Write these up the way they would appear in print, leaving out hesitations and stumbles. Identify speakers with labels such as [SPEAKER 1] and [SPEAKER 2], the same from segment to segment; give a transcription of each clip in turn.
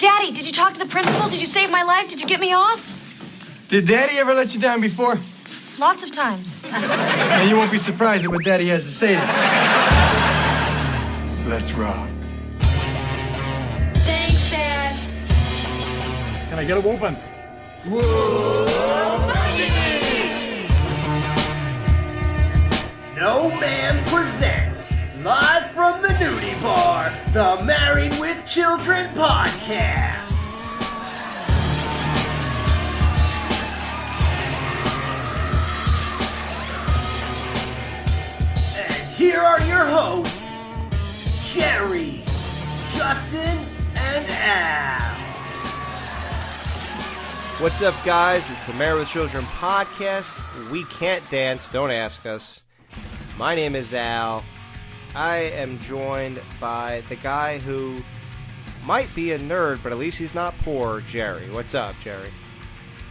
[SPEAKER 1] Daddy, did you talk to the principal? Did you save my life? Did you get me off?
[SPEAKER 2] Did Daddy ever let you down before?
[SPEAKER 1] Lots of times.
[SPEAKER 2] And you won't be surprised at what Daddy has to say to you. Let's rock.
[SPEAKER 1] Thanks, Dad.
[SPEAKER 3] Can I get a whooping?
[SPEAKER 4] No Man presents, live from the nudie bar, the Married with Children podcast. And here are your hosts, Jerry, Justin, and Al.
[SPEAKER 5] What's up, guys? It's the Married with Children podcast. We can't dance, don't ask us. My name is Al. I am joined by the guy who might be a nerd, but at least he's not poor, Jerry. What's up, Jerry?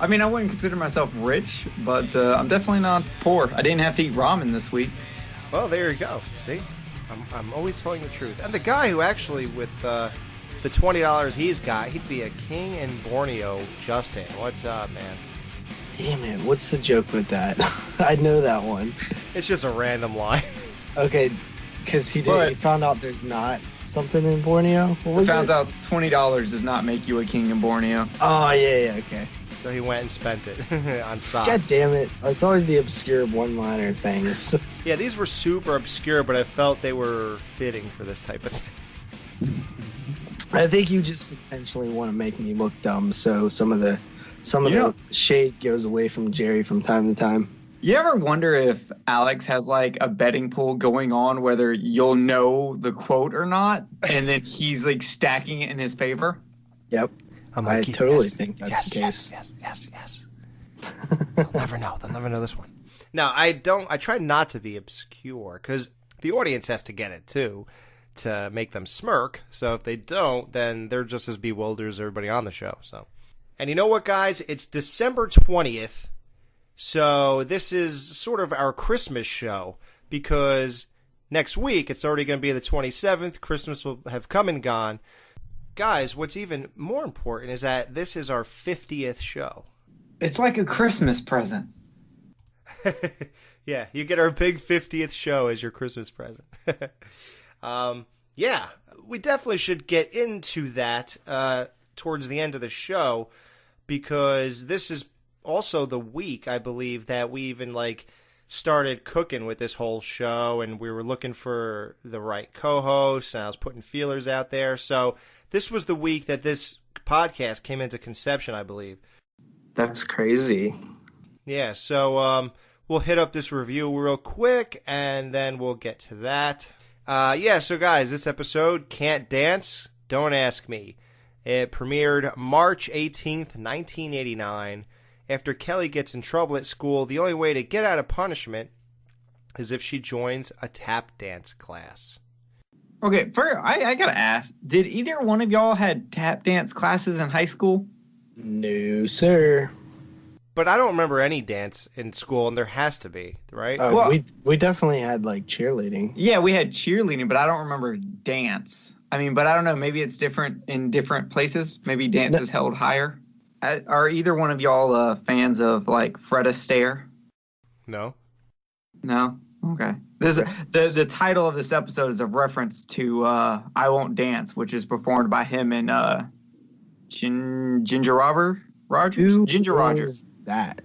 [SPEAKER 6] I mean, I wouldn't consider myself rich, but I'm definitely not poor. I didn't have to eat ramen this week.
[SPEAKER 5] Well, there you go. See? I'm always telling the truth. And the guy who actually, with the $20 he's got, he'd be a king in Borneo, Justin. What's up, man?
[SPEAKER 7] Damn it, what's the joke with that? I know that one.
[SPEAKER 5] It's just a random line.
[SPEAKER 7] Okay, because he found out there's not something in Borneo. What was
[SPEAKER 6] Found out $20 does not make you a king in Borneo.
[SPEAKER 7] Oh, yeah, okay.
[SPEAKER 5] So he went and spent it on socks.
[SPEAKER 7] God damn it. It's always the obscure one-liner things.
[SPEAKER 5] Yeah, these were super obscure, but I felt they were fitting for this type of thing.
[SPEAKER 7] I think you just intentionally want to make me look dumb, so some of the shade goes away from Jerry from time to time.
[SPEAKER 6] You ever wonder if Alex has like a betting pool going on, whether you'll know the quote or not, and then he's like stacking it in his favor?
[SPEAKER 7] Yep. I totally think that's the case.
[SPEAKER 5] Yes. They'll never know. They'll never know this one. No, I don't. I try not to be obscure because the audience has to get it too to make them smirk. So if they don't, then they're just as bewildered as everybody on the show. So. And you know what, guys? It's December 20th, so this is sort of our Christmas show, because next week it's already going to be the 27th. Christmas will have come and gone. Guys, what's even more important is that this is our 50th show.
[SPEAKER 6] It's like a Christmas present.
[SPEAKER 5] Yeah, you get our big 50th show as your Christmas present. Yeah, we definitely should get into that towards the end of the show, because this is also the week, I believe, that we even started cooking with this whole show, and we were looking for the right co-host, and I was putting feelers out there. So this was the week that this podcast came into conception, I believe.
[SPEAKER 7] That's crazy.
[SPEAKER 5] Yeah, so we'll hit up this review real quick, and then we'll get to that. So guys, this episode, Can't Dance, Don't Ask Me. It premiered March 18th, 1989. After Kelly gets in trouble at school, the only way to get out of punishment is if she joins a tap dance class.
[SPEAKER 6] Okay, I gotta ask, did either one of y'all had tap dance classes in high school?
[SPEAKER 7] No, sir.
[SPEAKER 5] But I don't remember any dance in school, and there has to be, right?
[SPEAKER 7] We definitely had cheerleading.
[SPEAKER 6] Yeah, we had cheerleading, but I don't remember dance. I mean, but I don't know. Maybe it's different in different places. Maybe dance is held higher. Are either one of y'all fans of Fred Astaire?
[SPEAKER 5] No.
[SPEAKER 6] No? Okay. The title of this episode is a reference to I Won't Dance, which is performed by him and Ginger Rogers? Ginger Rogers.
[SPEAKER 7] That.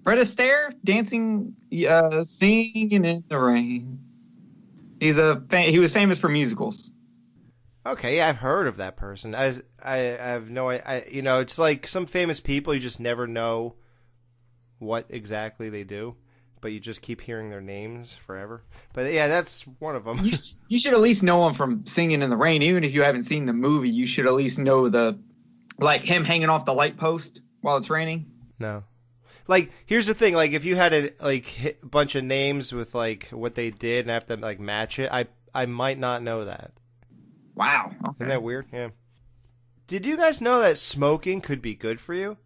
[SPEAKER 6] Fred Astaire dancing, singing in the rain. He was famous for musicals.
[SPEAKER 5] Okay, yeah, I've heard of that person. I have no idea. It's like some famous people, you just never know what exactly they do, but you just keep hearing their names forever. But yeah, that's one of them.
[SPEAKER 6] You should at least know him from Singing in the Rain. Even if you haven't seen the movie, you should at least know him hanging off the light post while it's raining.
[SPEAKER 5] No. Here's the thing. If you had hit a bunch of names with what they did and have to match it, I might not know that.
[SPEAKER 6] Wow. Okay.
[SPEAKER 5] Isn't that weird? Yeah. Did you guys know that smoking could be good for you?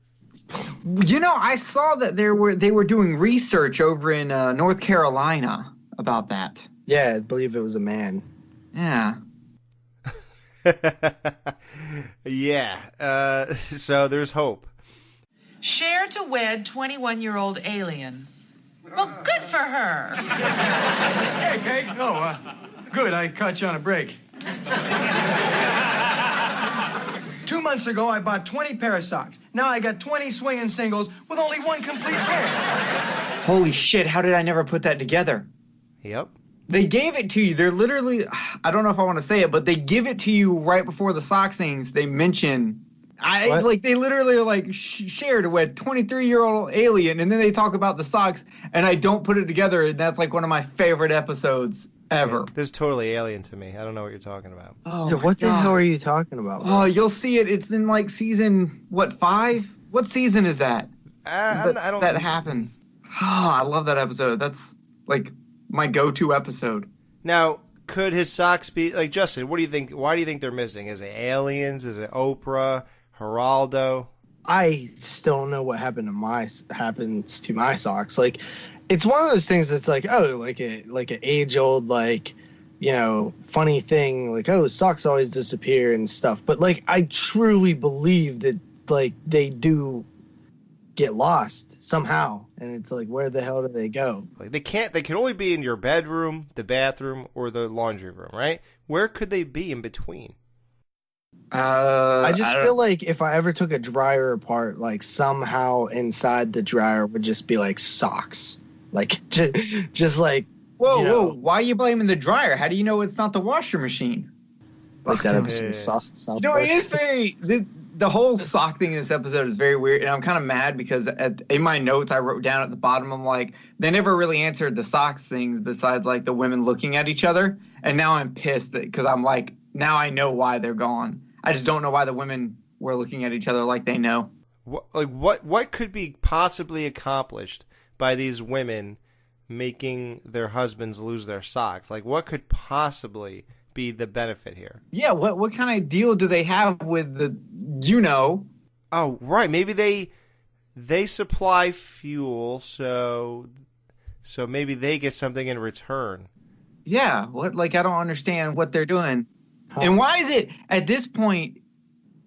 [SPEAKER 6] I saw that they were doing research over in North Carolina about that.
[SPEAKER 7] Yeah, I believe it was a man.
[SPEAKER 6] Yeah.
[SPEAKER 5] Yeah. So there's hope.
[SPEAKER 8] Cher to wed 21-year-old alien. Well, good for her.
[SPEAKER 2] Hey, Peg. Oh, good. I caught you on a break. 2 months ago, I bought 20 pair of socks. Now I got 20 swinging singles with only one complete pair.
[SPEAKER 6] Holy shit, how did I never put that together?
[SPEAKER 5] Yep.
[SPEAKER 6] They gave it to you. They're literally, I don't know if I want to say it, but they give it to you right before the sock things. They mention, they literally are like, Cher to wed 23-year-old alien, and then they talk about the socks, and I don't put it together, and that's like one of my favorite episodes ever.
[SPEAKER 5] Yeah, this is totally alien to me. I don't know what you're talking about.
[SPEAKER 6] Oh,
[SPEAKER 7] Yeah, what the hell are you talking about?
[SPEAKER 6] Oh, you'll see it. It's in like season, 5? What season is that?
[SPEAKER 5] I don't.
[SPEAKER 6] That happens. Oh, I love that episode. That's like my go-to episode.
[SPEAKER 5] Now, could his socks be like Justin? What do you think? Why do you think they're missing? Is it aliens? Is it Oprah? Geraldo?
[SPEAKER 7] I still don't know what happens to my socks. Like, it's one of those things that's like, oh, like an age-old, like, you know, funny thing, like, oh, socks always disappear and stuff. But like, I truly believe that like they do get lost somehow, and it's like, where the hell do they go?
[SPEAKER 5] Like they can only be in your bedroom, the bathroom, or the laundry room, right? Where could they be in between?
[SPEAKER 7] I just feel like if I ever took a dryer apart, like somehow inside the dryer would just be like socks, like just like
[SPEAKER 6] whoa, why are you blaming the dryer? How do you know it's not the washer machine?
[SPEAKER 7] Like that episode of South
[SPEAKER 6] No,
[SPEAKER 7] Park.
[SPEAKER 6] it is very the whole sock thing in this episode is very weird, and I'm kind of mad because in my notes I wrote down at the bottom, I'm like, they never really answered the socks things besides like the women looking at each other, and now I'm pissed because I'm like, now I know why they're gone. I just don't know why the women were looking at each other like they know.
[SPEAKER 5] What could be possibly accomplished by these women making their husbands lose their socks? Like, what could possibly be the benefit here?
[SPEAKER 6] Yeah, what kind of deal do they have with the, you know?
[SPEAKER 5] Oh, right. Maybe they supply fuel, so maybe they get something in return.
[SPEAKER 6] Yeah, what? Like, I don't understand what they're doing. And why is it at this point,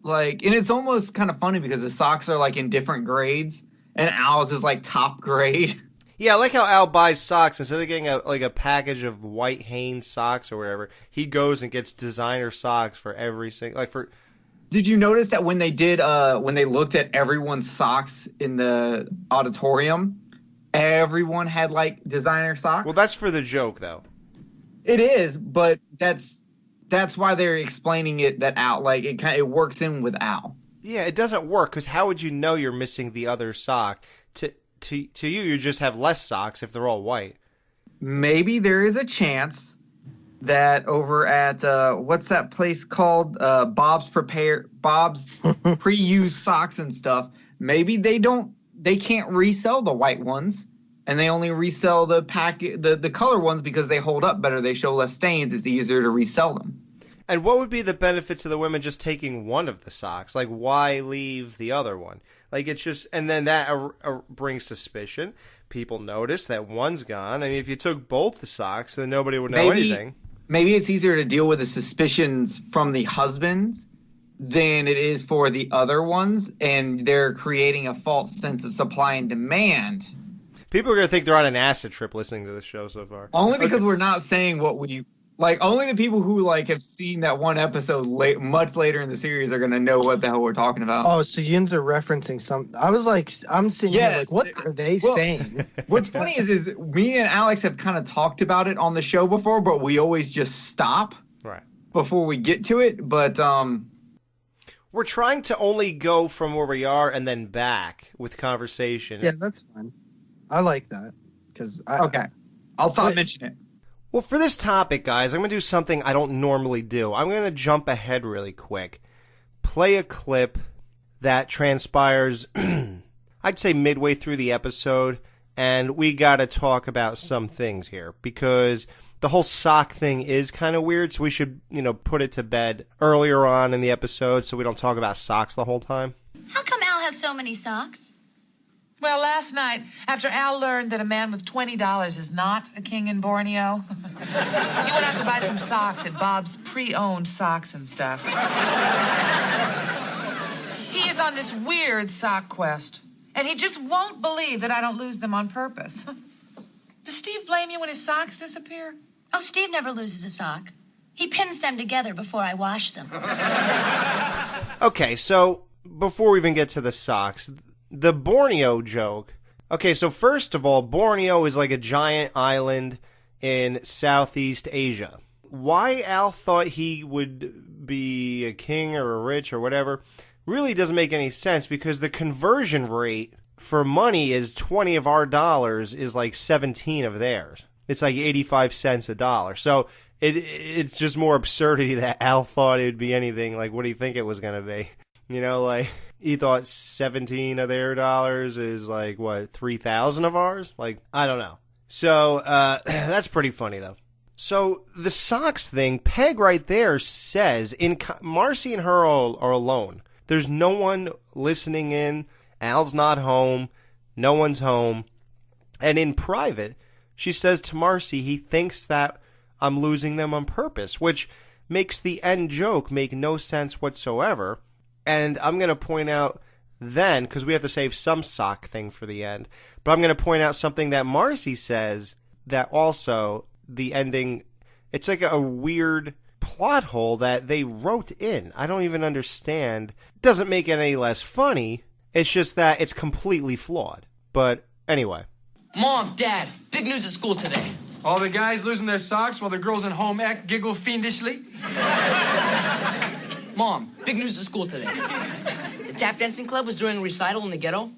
[SPEAKER 6] like, and it's almost kind of funny because the socks are like in different grades, and Al's is like top grade.
[SPEAKER 5] Yeah, I like how Al buys socks instead of getting a package of white Hanes socks or whatever. He goes and gets designer socks for every single
[SPEAKER 6] Did you notice that when they looked at everyone's socks in the auditorium, everyone had like designer socks?
[SPEAKER 5] Well, that's for the joke, though.
[SPEAKER 6] It is, but that's why they're explaining it that Al, like, it works in with Al.
[SPEAKER 5] Yeah, it doesn't work because how would you know you're missing the other sock? To you just have less socks if they're all white.
[SPEAKER 6] Maybe there is a chance that over at what's that place called? Bob's pre-used socks and stuff. Maybe they can't resell the white ones, and they only resell the color ones because they hold up better. They show less stains. It's easier to resell them.
[SPEAKER 5] And what would be the benefit to the women just taking one of the socks? Like, why leave the other one? Like, it's just, and then that brings suspicion. People notice that one's gone. I mean, if you took both the socks, then nobody would know anything.
[SPEAKER 6] Maybe it's easier to deal with the suspicions from the husbands than it is for the other ones, and they're creating a false sense of supply and demand.
[SPEAKER 5] People are going to think they're on an acid trip listening to this show so far.
[SPEAKER 6] Only because we're not saying what we... Like, only the people who, like, have seen that one episode much later in the series are going to know what the hell we're talking about.
[SPEAKER 7] Oh, so Yins are referencing some... I was like, I'm sitting here like, what are they saying?
[SPEAKER 6] What's funny is me and Alex have kind of talked about it on the show before, but we always just stop before we get to it. But
[SPEAKER 5] we're trying to only go from where we are and then back with conversation.
[SPEAKER 7] Yeah, that's fine. I like that.
[SPEAKER 6] Okay. I'll stop mentioning it.
[SPEAKER 5] Well, for this topic, guys, I'm going to do something I don't normally do. I'm going to jump ahead really quick. Play a clip that transpires, I'd say midway through the episode, and we got to talk about some things here, because the whole sock thing is kind of weird, so we should, put it to bed earlier on in the episode so we don't talk about socks the whole time.
[SPEAKER 9] How come Al has so many socks?
[SPEAKER 8] Well, last night, after Al learned that a man with $20 is not a king in Borneo, he went out to buy some socks at Bob's pre-owned socks and stuff. He is on this weird sock quest, and he just won't believe that I don't lose them on purpose. Does Steve blame you when his socks disappear?
[SPEAKER 9] Oh, Steve never loses a sock. He pins them together before I wash them.
[SPEAKER 5] Okay, so before we even get to the socks, the Borneo joke. Okay, so first of all, Borneo is like a giant island in Southeast Asia. Why Al thought he would be a king or a rich or whatever really doesn't make any sense, because the conversion rate for money is 20 of our dollars is like 17 of theirs. It's like 85 cents a dollar. So it's just more absurdity that Al thought it would be anything. Like, what do you think it was going to be? You know, like, he thought 17 of their dollars is like, what, 3,000 of ours? Like, I don't know. So, that's pretty funny, though. So, the socks thing, Peg right there says, Marcy and her are alone. There's no one listening in. Al's not home. No one's home. And in private, she says to Marcy, he thinks that I'm losing them on purpose, which makes the end joke make no sense whatsoever. And I'm going to point out then, because we have to save some sock thing for the end, but I'm going to point out something that Marcy says that also the ending, it's like a weird plot hole that they wrote in. I don't even understand. Doesn't make it any less funny. It's just that it's completely flawed. But anyway.
[SPEAKER 10] Mom, Dad, big news at school today.
[SPEAKER 2] All the guys losing their socks while the girls at home giggle fiendishly?
[SPEAKER 10] Mom, big news at school today. The tap dancing club was doing a recital in the ghetto.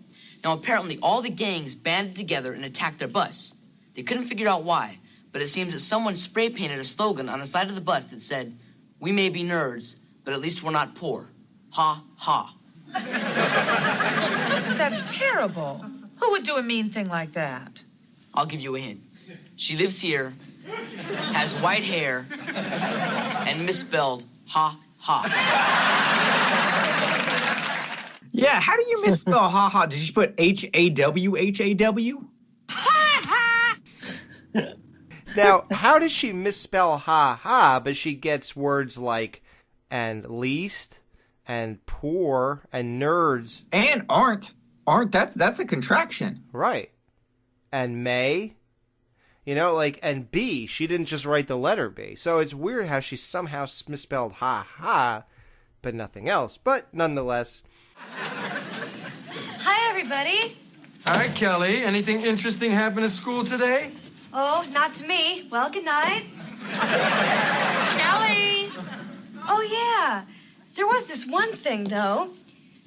[SPEAKER 10] Now, apparently, all the gangs banded together and attacked their bus. They couldn't figure out why, but it seems that someone spray painted a slogan on the side of the bus that said, "We may be nerds, but at least we're not poor. Ha, ha."
[SPEAKER 8] That's terrible. Who would do a mean thing like that?
[SPEAKER 10] I'll give you a hint. She lives here, has white hair, and misspelled ha, ha.
[SPEAKER 6] Yeah, how do you misspell ha-ha? Did you put H-A-W, H-A-W?
[SPEAKER 5] Now, how does she misspell ha-ha, but she gets words like and least and poor and nerds?
[SPEAKER 6] And aren't. Aren't, that's a contraction.
[SPEAKER 5] Right. And may. You know, like, and B, she didn't just write the letter B. So it's weird how she somehow misspelled ha-ha, but nothing else. But nonetheless.
[SPEAKER 1] Hi, everybody.
[SPEAKER 2] Hi, Kelly. Anything interesting happen at school today?
[SPEAKER 1] Oh, not to me. Well, good night.
[SPEAKER 8] Kelly!
[SPEAKER 1] Oh, yeah. There was this one thing, though.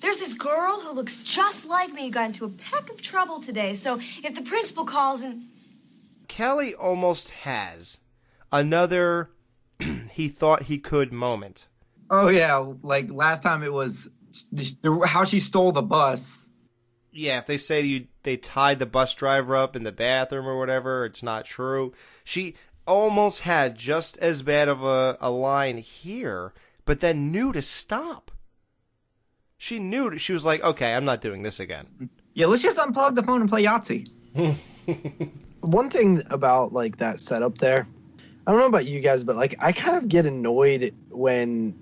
[SPEAKER 1] There's this girl who looks just like me who got into a peck of trouble today. So if the principal calls and...
[SPEAKER 5] Kelly almost has another he thought he could moment.
[SPEAKER 6] Oh, yeah. Like, last time it was how she stole the bus.
[SPEAKER 5] Yeah, if they say they tied the bus driver up in the bathroom or whatever, it's not true. She almost had just as bad of a line here, but then knew to stop. She knew. She was like, okay, I'm not doing this again.
[SPEAKER 6] Yeah, let's just unplug the phone and play Yahtzee.
[SPEAKER 7] One thing about, like, that setup there, I don't know about you guys, but, like, I kind of get annoyed when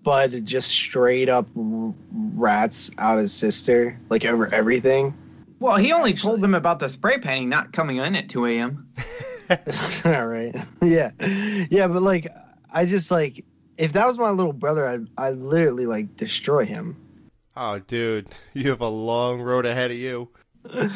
[SPEAKER 7] Bud just straight up rats out his sister, like, over everything.
[SPEAKER 6] Well, he only told them about the spray painting not coming in at 2 a.m.
[SPEAKER 7] All right. Yeah. Yeah, but, like, I just, like, if that was my little brother, I'd literally, like, destroy him.
[SPEAKER 5] Oh, dude, you have a long road ahead of you.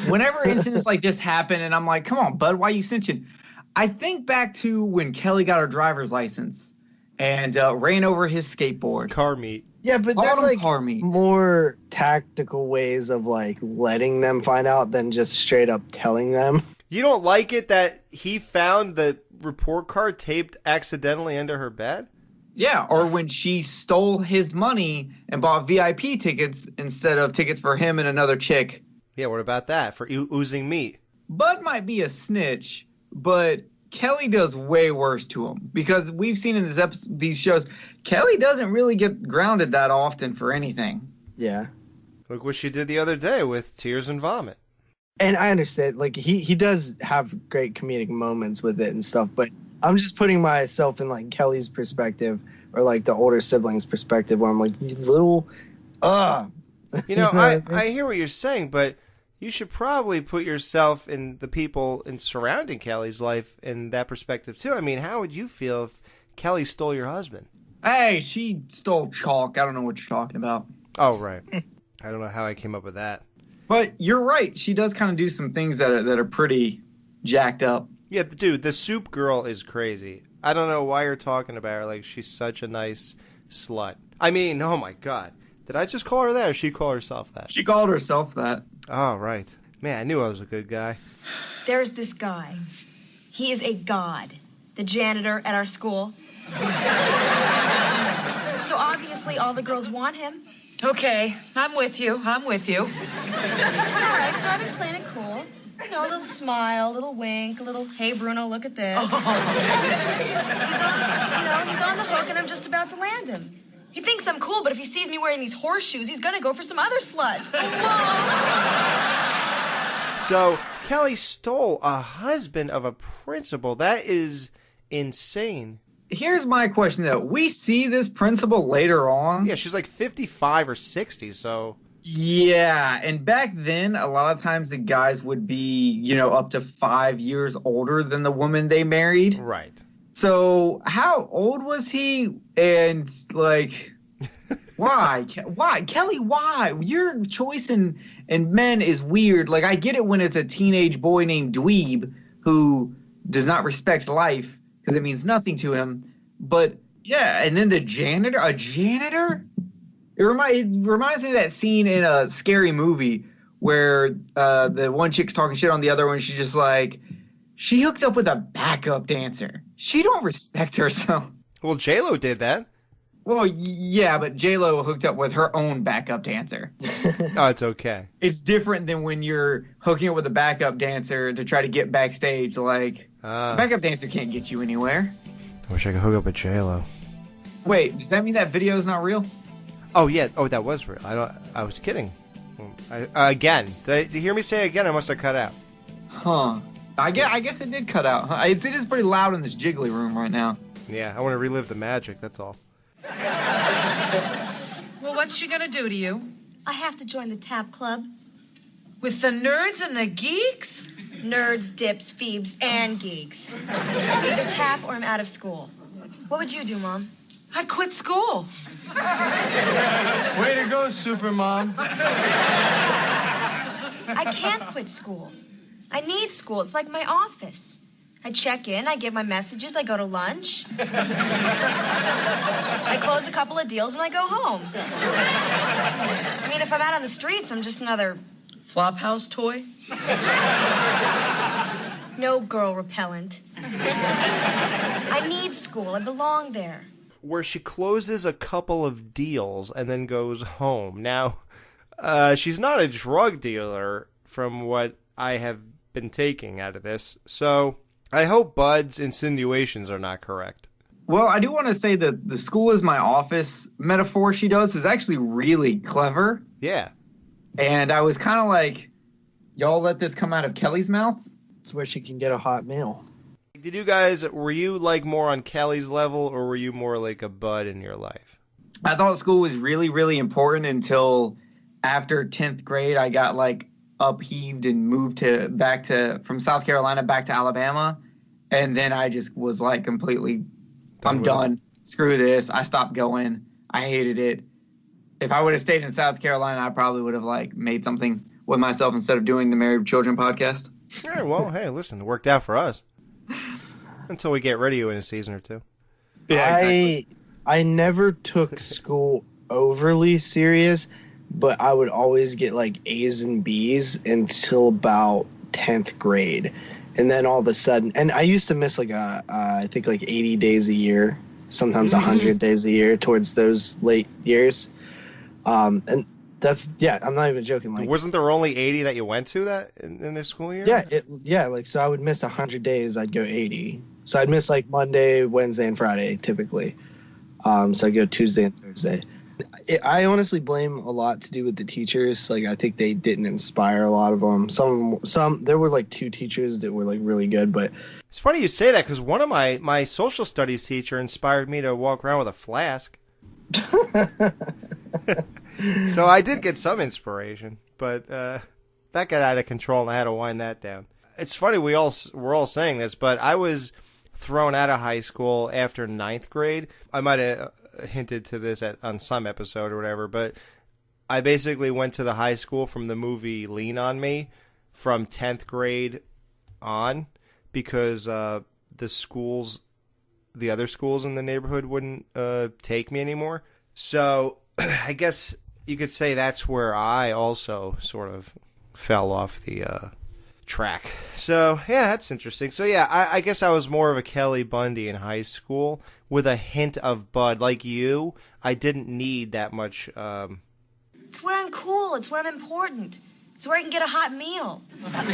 [SPEAKER 6] Whenever incidents like this happen, and I'm like, come on, Bud, why are you cinching? I think back to when Kelly got her driver's license and ran over his skateboard.
[SPEAKER 5] Car meet.
[SPEAKER 7] Yeah, but there's, like, more tactical ways of, like, letting them find out than just straight up telling them.
[SPEAKER 5] You don't like it that he found the report card taped accidentally under her bed?
[SPEAKER 6] Yeah, or when she stole his money and bought VIP tickets instead of tickets for him and another chick.
[SPEAKER 5] Yeah, what about that? For oozing meat.
[SPEAKER 6] Bud might be a snitch, but Kelly does way worse to him. Because we've seen in these shows, Kelly doesn't really get grounded that often for anything.
[SPEAKER 7] Yeah.
[SPEAKER 5] Look what she did the other day with Tears and Vomit.
[SPEAKER 7] And I understand, like he does have great comedic moments with it and stuff, but I'm just putting myself in like Kelly's perspective or like the older siblings' perspective, where I'm like, you little,
[SPEAKER 5] You know, I hear what you're saying, but you should probably put yourself in the people in surrounding Kelly's life in that perspective too. I mean, how would you feel if Kelly stole your husband?
[SPEAKER 6] Hey, she stole chalk. I don't know what you're talking about.
[SPEAKER 5] Oh, right. I don't know how I came up with that.
[SPEAKER 6] But you're right. She does kind of do some things that are pretty jacked up.
[SPEAKER 5] Yeah, dude, the soup girl is crazy. I don't know why you're talking about her like she's such a nice slut. I mean, oh my God. Did I just call her that or she call herself that?
[SPEAKER 6] She called herself that.
[SPEAKER 5] Oh, right. Man, I knew I was a good guy.
[SPEAKER 1] There's this guy. He is a god. The janitor at our school. So obviously all the girls want him.
[SPEAKER 8] Okay, I'm with you. I'm with you.
[SPEAKER 1] All right, so I've been playing it cool. You know, a little smile, a little wink, a little, hey, Bruno, look at this. He's on the hook, and I'm just about to land him. He thinks I'm cool, but if he sees me wearing these horseshoes, he's gonna go for some other slut.
[SPEAKER 5] So, Kelly stole a husband of a principal. That is insane.
[SPEAKER 6] Here's my question, though. We see this principal later on.
[SPEAKER 5] Yeah, she's like 55 or 60, so...
[SPEAKER 6] Yeah, and back then, a lot of times the guys would be, you know, up to 5 years older than the woman they married.
[SPEAKER 5] Right.
[SPEAKER 6] So, how old was he? And, like, why? Why? Kelly, why? Your choice in men is weird. Like, I get it when it's a teenage boy named Dweeb who does not respect life because it means nothing to him. But, yeah, and then the janitor? A janitor? It reminds me of that scene in a Scary Movie where the one chick's talking shit on the other one. She's just like, she hooked up with a backup dancer. She don't respect herself.
[SPEAKER 5] Well, J-Lo did that.
[SPEAKER 6] Well, yeah, but J-Lo hooked up with her own backup dancer.
[SPEAKER 5] Oh, it's okay.
[SPEAKER 6] It's different than when you're hooking up with a backup dancer to try to get backstage. Like, a backup dancer can't get you anywhere.
[SPEAKER 5] I wish I could hook up with J-Lo.
[SPEAKER 6] Wait, does that mean that video is not real?
[SPEAKER 5] Oh, yeah. Oh, that was real. I was kidding. Again. Did you hear me say again? I must have cut out.
[SPEAKER 6] Huh. I guess it did cut out. It is pretty loud in this jiggly room right now.
[SPEAKER 5] Yeah, I want to relive the magic, that's all.
[SPEAKER 8] Well, what's she gonna do to you?
[SPEAKER 1] I have to join the tap club.
[SPEAKER 8] With the nerds and the geeks?
[SPEAKER 1] Nerds, dips, phoebes, and geeks. Either tap or I'm out of school. What would you do, Mom?
[SPEAKER 8] I'd quit school.
[SPEAKER 2] Way to go, Supermom.
[SPEAKER 1] I can't quit school. I need school. It's like my office. I check in, I get my messages, I go to lunch. I close a couple of deals and I go home. I mean, if I'm out on the streets, I'm just another...
[SPEAKER 10] Flophouse toy?
[SPEAKER 1] No girl repellent. I need school. I belong there.
[SPEAKER 5] Where she closes a couple of deals and then goes home. Now, she's not a drug dealer from what I have been taking out of this, so I hope Bud's insinuations are not correct.
[SPEAKER 6] Well, I do want to say that the school is my office metaphor she does is actually really clever.
[SPEAKER 5] Yeah.
[SPEAKER 6] And I was kind of like, y'all let this come out of Kelly's mouth?
[SPEAKER 7] It's where she can get a hot meal.
[SPEAKER 5] Did you guys, were you like more on Kelly's level or were you more like a Bud in your life?
[SPEAKER 6] I thought school was really, really important until after 10th grade, I got like upheaved and moved from South Carolina back to Alabama. And then I just was like completely, I'm done. Screw this. I stopped going. I hated it. If I would have stayed in South Carolina, I probably would have like made something with myself instead of doing the Married with Children podcast.
[SPEAKER 5] Yeah, well, hey, listen, it worked out for us. Until we get rid of you in a season or two.
[SPEAKER 6] Yeah, exactly.
[SPEAKER 7] I never took school overly serious, but I would always get like A's and B's until about 10th grade. And then all of a sudden, and I used to miss like I think like 80 days a year, sometimes 100 days a year towards those late years. And that's, yeah, I'm not even joking. Like,
[SPEAKER 5] wasn't there only 80 that you went to that in the school year?
[SPEAKER 7] Yeah, like, so I would miss 100 days, I'd go 80. So I'd miss like Monday, Wednesday, and Friday typically. So I'd go Tuesday and Thursday. I honestly blame a lot to do with the teachers. Like, I think they didn't inspire a lot of them. Some there were like 2 teachers that were like really good, but
[SPEAKER 5] It's funny you say that because one of my social studies teacher inspired me to walk around with a flask. So I did get some inspiration, but that got out of control and I had to wind that down. It's funny we're all saying this, but I was thrown out of high school after 9th grade. I might have hinted to this on some episode or whatever, but I basically went to the high school from the movie Lean on Me from 10th grade on because the other schools in the neighborhood wouldn't take me anymore. So I guess you could say that's where I also sort of fell off the track. So, yeah, that's interesting. So, yeah, I guess I was more of a Kelly Bundy in high school with a hint of Bud. Like you, I didn't need that much.
[SPEAKER 1] It's where I'm cool. It's where I'm important. It's where I can get a hot meal. But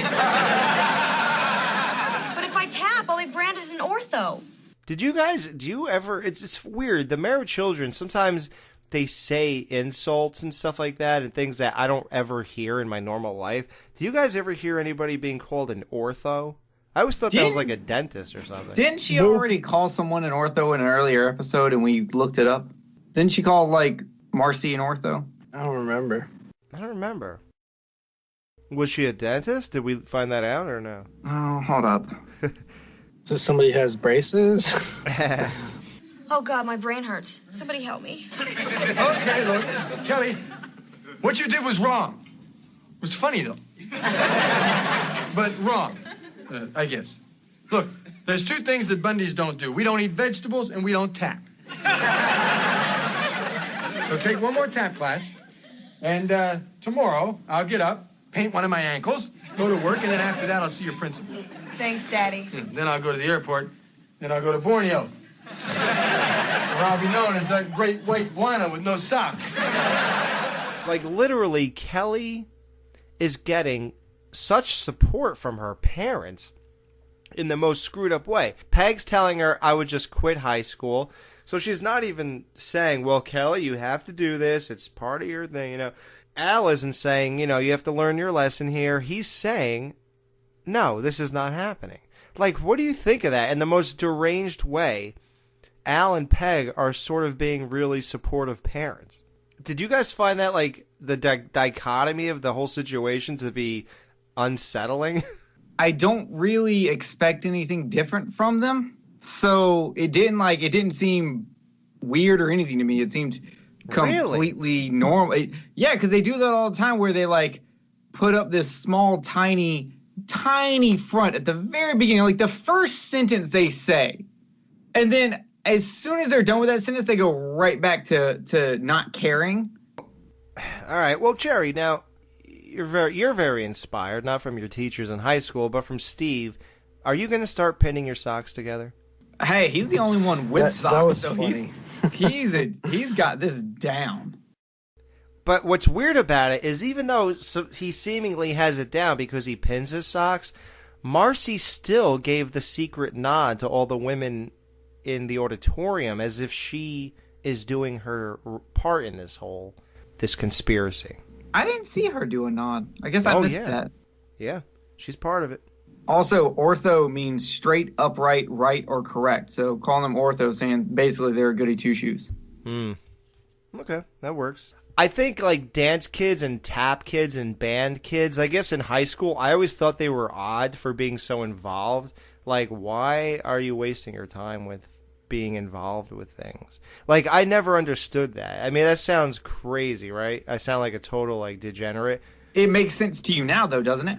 [SPEAKER 1] if I tap, I'll be branded as an ortho.
[SPEAKER 5] Do you ever, it's weird. The Married with Children, sometimes they say insults and stuff like that and things that I don't ever hear in my normal life. Do you guys ever hear anybody being called an ortho? I always thought that was like a dentist or something.
[SPEAKER 6] Didn't she already call someone an ortho in an earlier episode and we looked it up? Didn't she call, like, Marcy an ortho?
[SPEAKER 7] I don't remember.
[SPEAKER 5] Was she a dentist? Did we find that out or no?
[SPEAKER 6] Oh, hold up.
[SPEAKER 7] So somebody has braces?
[SPEAKER 1] Oh, God, my brain hurts. Somebody help me.
[SPEAKER 2] Okay, look, Kelly, what you did was wrong. It was funny, though. But wrong, I guess. Look, there's 2 things that Bundys don't do. We don't eat vegetables, and we don't tap. So take one more tap class, and tomorrow I'll get up, paint one of my ankles, go to work, and then after that I'll see your principal.
[SPEAKER 1] Thanks, Daddy.
[SPEAKER 2] Then I'll go to the airport, then I'll go to Borneo. Where I'll be known as that great white guana with no socks.
[SPEAKER 5] Like, literally, Kelly is getting such support from her parents in the most screwed up way. Peg's telling her I would just quit high school. So she's not even saying, well, Kelly, you have to do this. It's part of your thing, you know. Al isn't saying, you know, you have to learn your lesson here. He's saying, no, this is not happening. Like, what do you think of that? In the most deranged way, Al and Peg are sort of being really supportive parents. Did you guys find that, like, the dichotomy of the whole situation to be unsettling?
[SPEAKER 6] I don't really expect anything different from them. So it didn't seem weird or anything to me. It seemed completely normal. Yeah, because they do that all the time where they, like, put up this small, tiny front at the very beginning, like the first sentence they say. And then as soon as they're done with that sentence, they go right back to not caring.
[SPEAKER 5] All right. Well, Jerry, now you're very inspired, not from your teachers in high school, but from Steve. Are you going to start pinning your socks together?
[SPEAKER 6] Hey, he's the only one with socks.
[SPEAKER 7] That was
[SPEAKER 6] so
[SPEAKER 7] funny.
[SPEAKER 6] he's got this down.
[SPEAKER 5] But what's weird about it is even though he seemingly has it down because he pins his socks, Marcy still gave the secret nod to all the women in the auditorium as if she is doing her part in this conspiracy.
[SPEAKER 6] I didn't see her do a nod. I guess I missed that.
[SPEAKER 5] Yeah, she's part of it.
[SPEAKER 6] Also, ortho means straight, upright, right, or correct. So calling them ortho saying basically they're goody two-shoes.
[SPEAKER 5] Okay, that works. I think like dance kids and tap kids and band kids, I guess in high school, I always thought they were odd for being so involved. Like, why are you wasting your time with being involved with things? Like, I never understood that. I mean, that sounds crazy, right? I sound like a total, like, degenerate.
[SPEAKER 6] It makes sense to you now, though, doesn't it?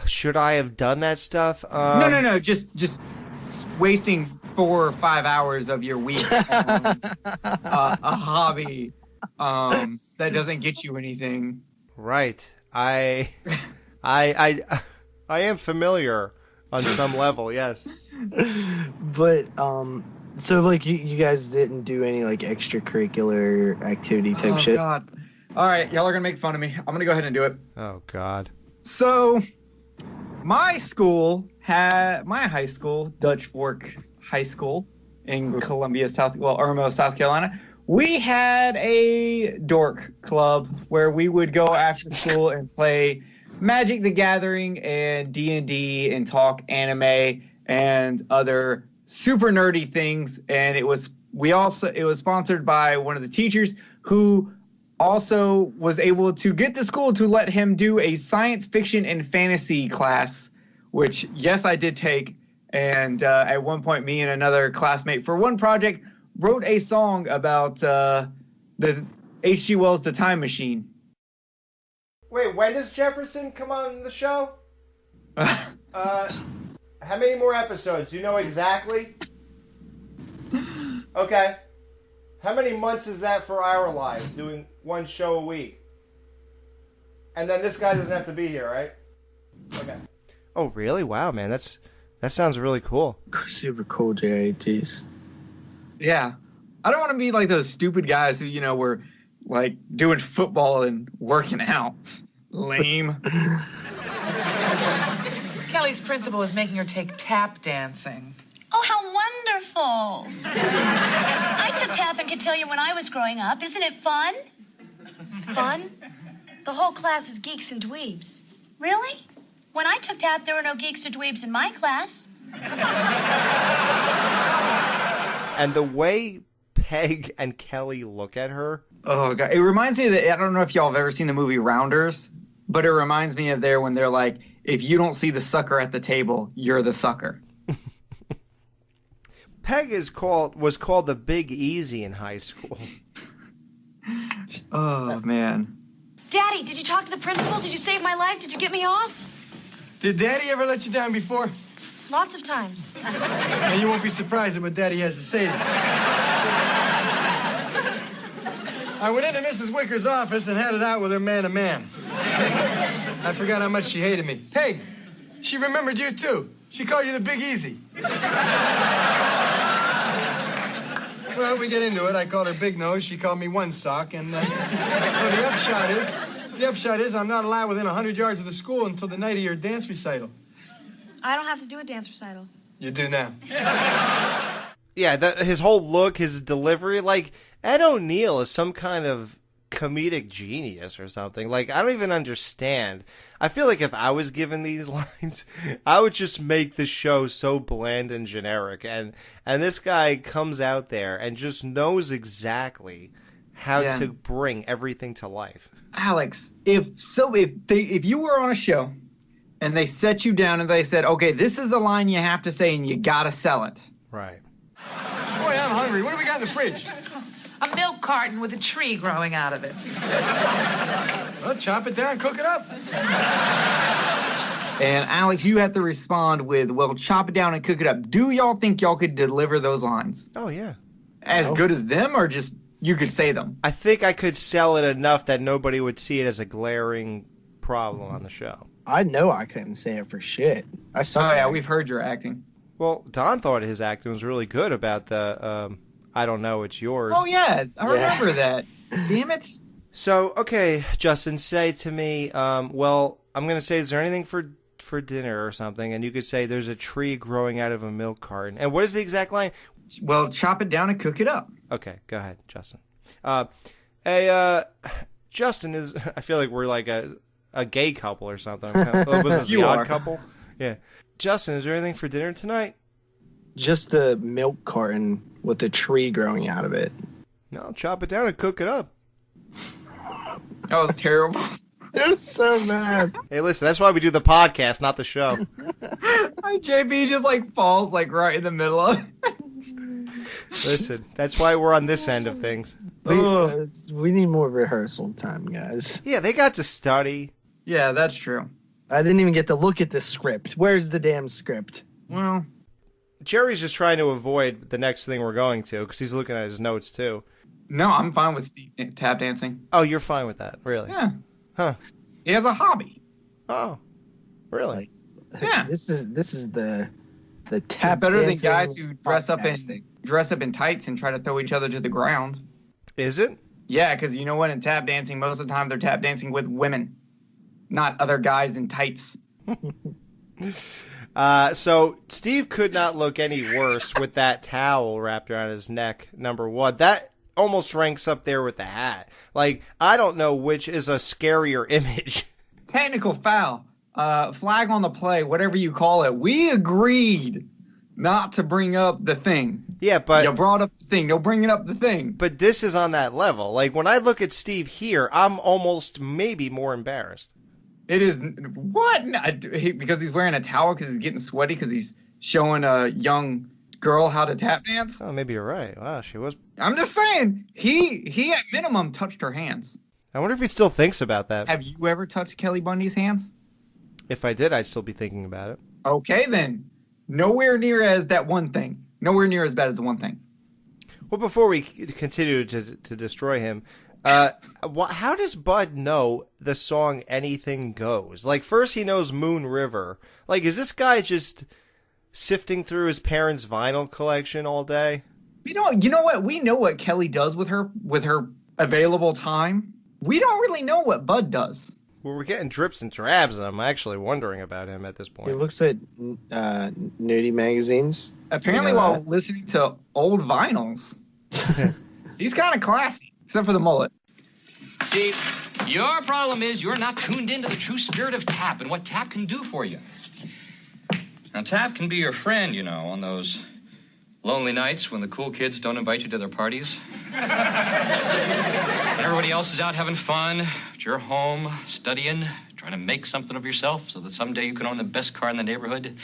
[SPEAKER 5] Should I have done that stuff?
[SPEAKER 6] No. Just wasting 4 or 5 hours of your week on a hobby that doesn't get you anything.
[SPEAKER 5] Right. I am familiar on some level, yes.
[SPEAKER 7] But so like you guys didn't do any like extracurricular activity type shit?
[SPEAKER 6] Oh God! All right, y'all are gonna make fun of me. I'm gonna go ahead and do it.
[SPEAKER 5] Oh God!
[SPEAKER 6] So my high school, Dutch Fork High School in Columbia, Irmo, South Carolina, we had a dork club where we would go after school and play Magic the Gathering and D&D and talk anime and other super nerdy things. And it was sponsored by one of the teachers who also was able to get the school to let him do a science fiction and fantasy class, which, yes, I did take. And at one point, me and another classmate, for one project, wrote a song about the H.G. Wells' The Time Machine.
[SPEAKER 5] Wait, when does Jefferson come on the show? How many more episodes? Do you know exactly? Okay. How many months is that for our lives, doing one show a week? And then this guy doesn't have to be here, right? Okay. Oh, really? Wow, man. That sounds really cool.
[SPEAKER 7] Super cool, Jay. Jeez.
[SPEAKER 6] Yeah. I don't want to be like those stupid guys who, were like doing football and working out. Lame.
[SPEAKER 8] Kelly's principal is making her take tap dancing.
[SPEAKER 9] Oh, how wonderful. I took tap and could tell you when I was growing up. Isn't it fun?
[SPEAKER 1] Fun? The whole class is geeks and dweebs.
[SPEAKER 9] Really? When I took tap, there were no geeks or dweebs in my class.
[SPEAKER 5] And the way Peg and Kelly look at her.
[SPEAKER 6] Oh, God. It reminds me I don't know if y'all have ever seen the movie Rounders, but it reminds me of there when they're like, if you don't see the sucker at the table, you're the sucker.
[SPEAKER 5] Peg was called the Big Easy in high school.
[SPEAKER 6] Oh, man.
[SPEAKER 1] Daddy, did you talk to the principal? Did you save my life? Did you get me off?
[SPEAKER 2] Did Daddy ever let you down before?
[SPEAKER 1] Lots of times.
[SPEAKER 2] And you won't be surprised at what Daddy has to say to you. I went into Mrs. Wicker's office and had it out with her man-to-man. I forgot how much she hated me. Peg, she remembered you, too. She called you the Big Easy. Well, we get into it. I called her Big Nose. She called me One Sock. And well, the upshot is I'm not allowed within 100 yards of the school until the night of your dance recital.
[SPEAKER 1] I don't have to do a dance recital.
[SPEAKER 2] You do now.
[SPEAKER 5] Yeah, his whole look, his delivery, like Ed O'Neill is some kind of comedic genius or something. Like, I don't even understand. I feel like if I was given these lines, I would just make the show so bland and generic. And this guy comes out there and just knows exactly how to bring everything to life.
[SPEAKER 6] Alex, if you were on a show and they set you down and they said, okay, this is the line you have to say and you gotta sell it.
[SPEAKER 5] Right.
[SPEAKER 2] Boy, I'm hungry. What do we got in the fridge?
[SPEAKER 8] A milk carton with a tree growing out of it.
[SPEAKER 2] Well, chop it down, cook it up.
[SPEAKER 6] And Alex, you have to respond with, well, chop it down and cook it up. Do y'all think y'all could deliver those lines?
[SPEAKER 5] Oh, yeah.
[SPEAKER 6] As good as them, or just you could say them?
[SPEAKER 5] I think I could sell it enough that nobody would see it as a glaring problem on the show.
[SPEAKER 7] I know I couldn't say it for shit. I saw.
[SPEAKER 6] Oh, yeah, we've heard your acting.
[SPEAKER 5] Well, Don thought his acting was really good about the, I don't know, it's yours.
[SPEAKER 6] Oh, yeah, I remember that. Damn it.
[SPEAKER 5] So, okay, Justin, say to me, well, I'm going to say, is there anything for dinner or something? And you could say, there's a tree growing out of a milk carton. And what is the exact line?
[SPEAKER 6] Well, chop it down and cook it up.
[SPEAKER 5] Okay, go ahead, Justin. Justin is, I feel like we're like a gay couple or something. Was this the odd couple? Yeah. Justin, is there anything for dinner tonight?
[SPEAKER 7] Just the milk carton with a tree growing out of it.
[SPEAKER 5] No, chop it down and cook it up.
[SPEAKER 6] That was terrible.
[SPEAKER 7] It was so bad.
[SPEAKER 5] Hey, listen, that's why we do the podcast, not the show.
[SPEAKER 6] JP just falls right in the middle of it.
[SPEAKER 5] Listen, that's why we're on this end of things.
[SPEAKER 7] We need more rehearsal time, guys.
[SPEAKER 5] Yeah, they got to study.
[SPEAKER 6] Yeah, that's true.
[SPEAKER 7] I didn't even get to look at the script. Where's the damn script?
[SPEAKER 6] Well,
[SPEAKER 5] Jerry's just trying to avoid the next thing we're going to because he's looking at his notes too.
[SPEAKER 6] No, I'm fine with Steve tap dancing.
[SPEAKER 5] Oh, you're fine with that, really?
[SPEAKER 6] Yeah.
[SPEAKER 5] Huh.
[SPEAKER 6] He has a hobby.
[SPEAKER 5] Oh, really?
[SPEAKER 6] Yeah.
[SPEAKER 7] This is the tap.
[SPEAKER 6] It's better than guys who dress up in tights and try to throw each other to the ground.
[SPEAKER 5] Is it?
[SPEAKER 6] Yeah, because you know what? In tap dancing, most of the time they're tap dancing with women, not other guys in tights.
[SPEAKER 5] So Steve could not look any worse with that towel wrapped around his neck. Number one, that almost ranks up there with the hat. Like, I don't know which is a scarier image.
[SPEAKER 6] Technical foul, flag on the play, whatever you call it. We agreed not to bring up the thing.
[SPEAKER 5] Yeah, but...
[SPEAKER 6] You brought up the thing. No bringing up the thing.
[SPEAKER 5] But this is on that level. Like, when I look at Steve here, I'm almost maybe more embarrassed.
[SPEAKER 6] It is... What? Because he's wearing a towel because he's getting sweaty because he's showing a young girl how to tap dance?
[SPEAKER 5] Oh, maybe you're right. Wow, she was...
[SPEAKER 6] I'm just saying, he at minimum touched her hands.
[SPEAKER 5] I wonder if he still thinks about that.
[SPEAKER 6] Have you ever touched Kelly Bundy's hands?
[SPEAKER 5] If I did, I'd still be thinking about it.
[SPEAKER 6] Okay, then. Nowhere near as that one thing. Nowhere near as bad as the one thing.
[SPEAKER 5] Well, before we continue to destroy him, how does Bud know the song Anything Goes? Like, first he knows Moon River. Like, is this guy just sifting through his parents' vinyl collection all day?
[SPEAKER 6] You know what? We know what Kelly does with her available time. We don't really know what Bud does.
[SPEAKER 5] Well, we're getting drips and drabs, and I'm actually wondering about him at this point.
[SPEAKER 7] He looks at nudie magazines.
[SPEAKER 6] Apparently while listening to old vinyls. He's kind of classy, except for the mullet.
[SPEAKER 11] See, your problem is you're not tuned into the true spirit of tap and what tap can do for you. Now, tap can be your friend, you know, on those lonely nights when the cool kids don't invite you to their parties. Everybody else is out having fun, but you're home, studying, trying to make something of yourself so that someday you can own the best car in the neighborhood.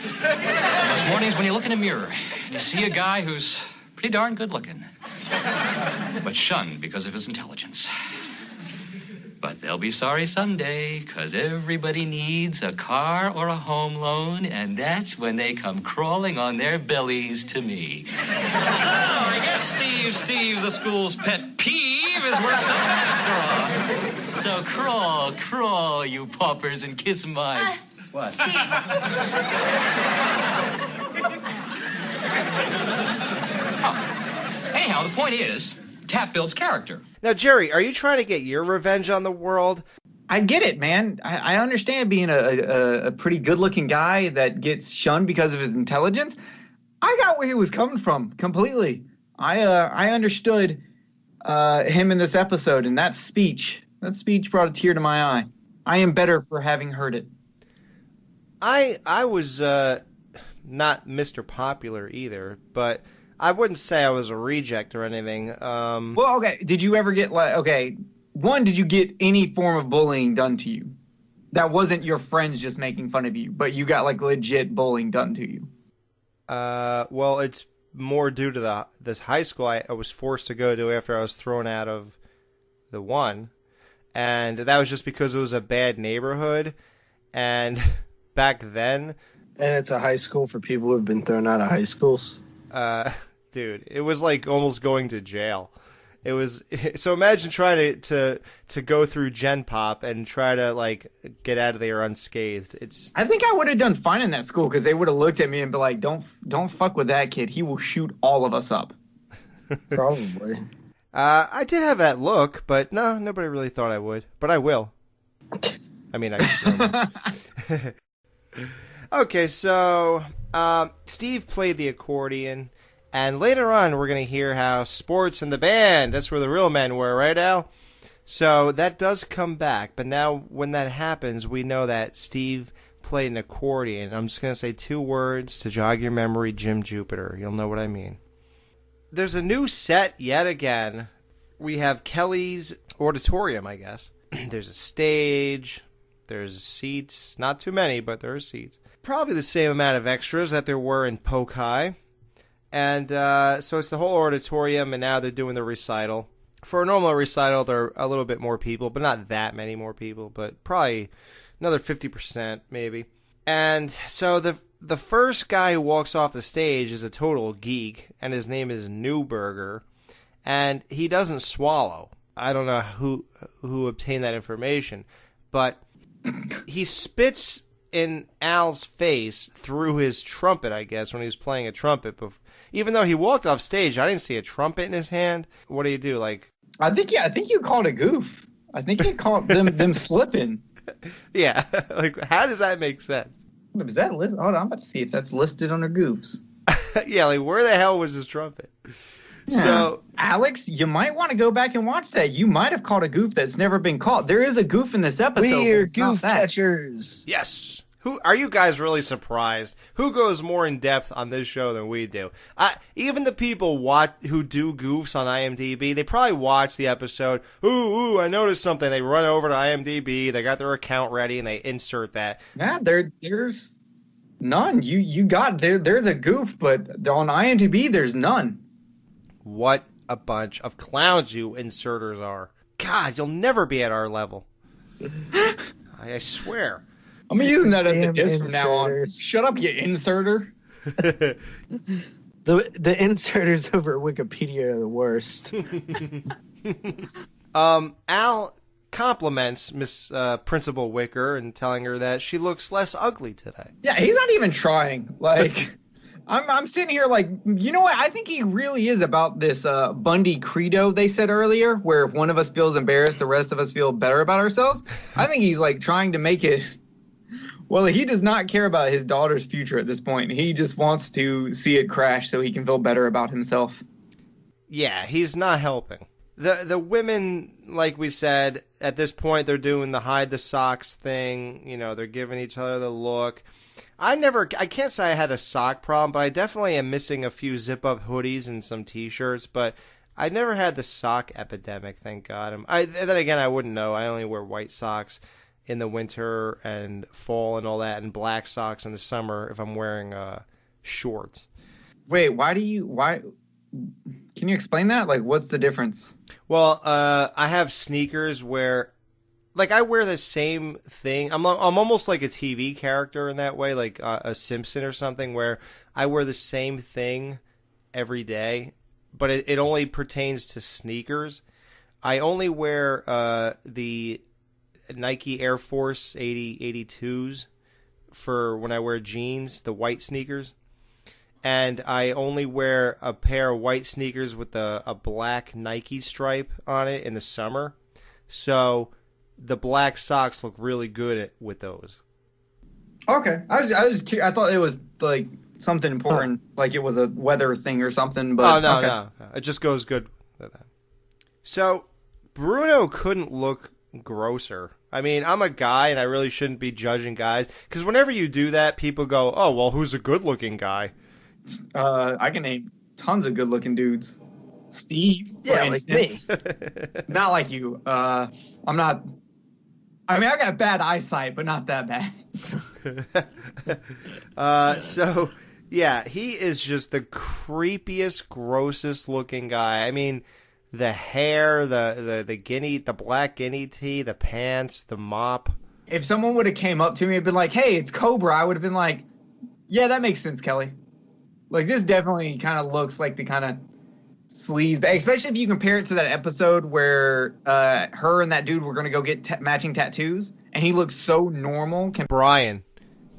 [SPEAKER 11] Those mornings when you look in a mirror and you see a guy who's pretty darn good looking, but shunned because of his intelligence. But they'll be sorry someday, because everybody needs a car or a home loan, and that's when they come crawling on their bellies to me. So, I guess Steve, the school's pet peeve is worth something after all. So crawl, you paupers, and kiss my... What?
[SPEAKER 9] Steve.
[SPEAKER 11] Anyhow, the point is, tap builds character.
[SPEAKER 5] Now, Jerry, are you trying to get your revenge on the world?
[SPEAKER 6] I get it, man. I understand being a pretty good-looking guy that gets shunned because of his intelligence. I got where he was coming from completely. I understood him in this episode, and that speech brought a tear to my eye. I am better for having heard it.
[SPEAKER 5] I was not Mr. Popular either, but I wouldn't say I was a reject or anything.
[SPEAKER 6] Well, okay. Did you ever get did you get any form of bullying done to you? That wasn't your friends just making fun of you, but you got legit bullying done to you.
[SPEAKER 5] Well, it's more due to this high school I was forced to go to after I was thrown out of the one. And that was just because it was a bad neighborhood. And back then...
[SPEAKER 7] And it's a high school for people who have been thrown out of high schools?
[SPEAKER 5] Dude, it was like almost going to jail. It was... So imagine trying to go through Gen Pop and try to, get out of there unscathed.
[SPEAKER 6] I think I would have done fine in that school because they would have looked at me and be like, don't fuck with that kid. He will shoot all of us up.
[SPEAKER 7] Probably.
[SPEAKER 5] I did have that look, but no, nobody really thought I would. But I will. I mean, I Okay, so Steve played the accordion, and later on we're going to hear how sports and the band, that's where the real men were, right, Al? So that does come back, but now when that happens, we know that Steve played an accordion. I'm just going to say 2 words to jog your memory, Jim Jupiter. You'll know what I mean. There's a new set yet again. We have Kelly's auditorium, I guess. There's a stage. There's seats. Not too many, but there are seats. Probably the same amount of extras that there were in Polk High. And so it's the whole auditorium, and now they're doing the recital. For a normal recital, there are a little bit more people, but not that many more people, but probably another 50% maybe. And so the first guy who walks off the stage is a total geek, and his name is Newberger, and he doesn't swallow. I don't know who obtained that information, but he spits in Al's face through his trumpet, I guess, when he was playing a trumpet. Even though he walked off stage, I didn't see a trumpet in his hand. What do you do,
[SPEAKER 6] I think you called a goof. I think you called them slipping.
[SPEAKER 5] Yeah, how does that make sense?
[SPEAKER 6] Is that listed? Hold on, I'm about to see if that's listed under goofs.
[SPEAKER 5] Yeah, where the hell was his trumpet?
[SPEAKER 6] Yeah.
[SPEAKER 5] So,
[SPEAKER 6] Alex, you might want to go back and watch that. You might have caught a goof that's never been caught. There is a goof in this episode.
[SPEAKER 7] We're goof catchers.
[SPEAKER 5] yes. Who are you guys really surprised? Who goes more in depth on this show than we do? Even the people who do goofs on IMDb, they probably watch the episode. Ooh, I noticed something. They run over to IMDb. They got their account ready and they insert that.
[SPEAKER 6] Yeah, there's none. You got there's a goof, but on IMDb there's none.
[SPEAKER 5] What a bunch of clowns you inserters are. God, you'll never be at our level. I swear.
[SPEAKER 6] I'm using that as a
[SPEAKER 7] Damn
[SPEAKER 6] diss from now on.
[SPEAKER 7] inserters.
[SPEAKER 6] Shut up, you inserter.
[SPEAKER 7] The inserters over Wikipedia are the worst.
[SPEAKER 5] Al compliments Miss Principal Wicker and telling her that she looks less ugly today.
[SPEAKER 6] Yeah, he's not even trying. Like, I'm sitting here like, you know what? I think he really is about this Bundy credo they said earlier, where if one of us feels embarrassed, the rest of us feel better about ourselves. I think he's like trying to make it. Well, he does not care about his daughter's future at this point. He just wants to see it crash so he can feel better about himself.
[SPEAKER 5] Yeah, he's not helping. The women, like we said, at this point they're doing the hide the socks thing. You know, they're giving each other the look. I can't say I had a sock problem, but I definitely am missing a few zip-up hoodies and some T-shirts, but I never had the sock epidemic, thank God. Then again, I wouldn't know. I only wear white socks in the winter and fall and all that, and black socks in the summer if I'm wearing shorts.
[SPEAKER 6] Wait, why? Can you explain that? Like, what's the difference?
[SPEAKER 5] Well, I have sneakers where, like, I wear the same thing. I'm almost like a TV character in that way, like a Simpson or something, where I wear the same thing every day, but it only pertains to sneakers. I only wear the Nike Air Force 82s for when I wear jeans, the white sneakers. And I only wear a pair of white sneakers with a black Nike stripe on it in the summer. So the black socks look really good with those.
[SPEAKER 6] Okay. I was curious. I thought it was like something important, like it was a weather thing or something. But
[SPEAKER 5] no. It just goes good with that. So Bruno couldn't look grosser. I mean, I'm a guy and I really shouldn't be judging guys, because whenever you do that, people go, oh, well, who's a good-looking guy?
[SPEAKER 6] I can name tons of good-looking dudes. Steve,
[SPEAKER 7] Yeah, like me.
[SPEAKER 6] Not like you. I'm not. I mean, I got bad eyesight, but not that bad.
[SPEAKER 5] So, yeah, he is just the creepiest, grossest looking guy. I mean, the hair, the black guinea tee, the pants, the mop.
[SPEAKER 6] If someone would have came up to me and been like, "Hey, it's Cobra," I would have been like, "Yeah, that makes sense, Kelly." Like, this definitely kind of looks like the kind of sleaze, especially if you compare it to that episode where her and that dude were going to go get matching tattoos, and he looks so normal.
[SPEAKER 5] Brian.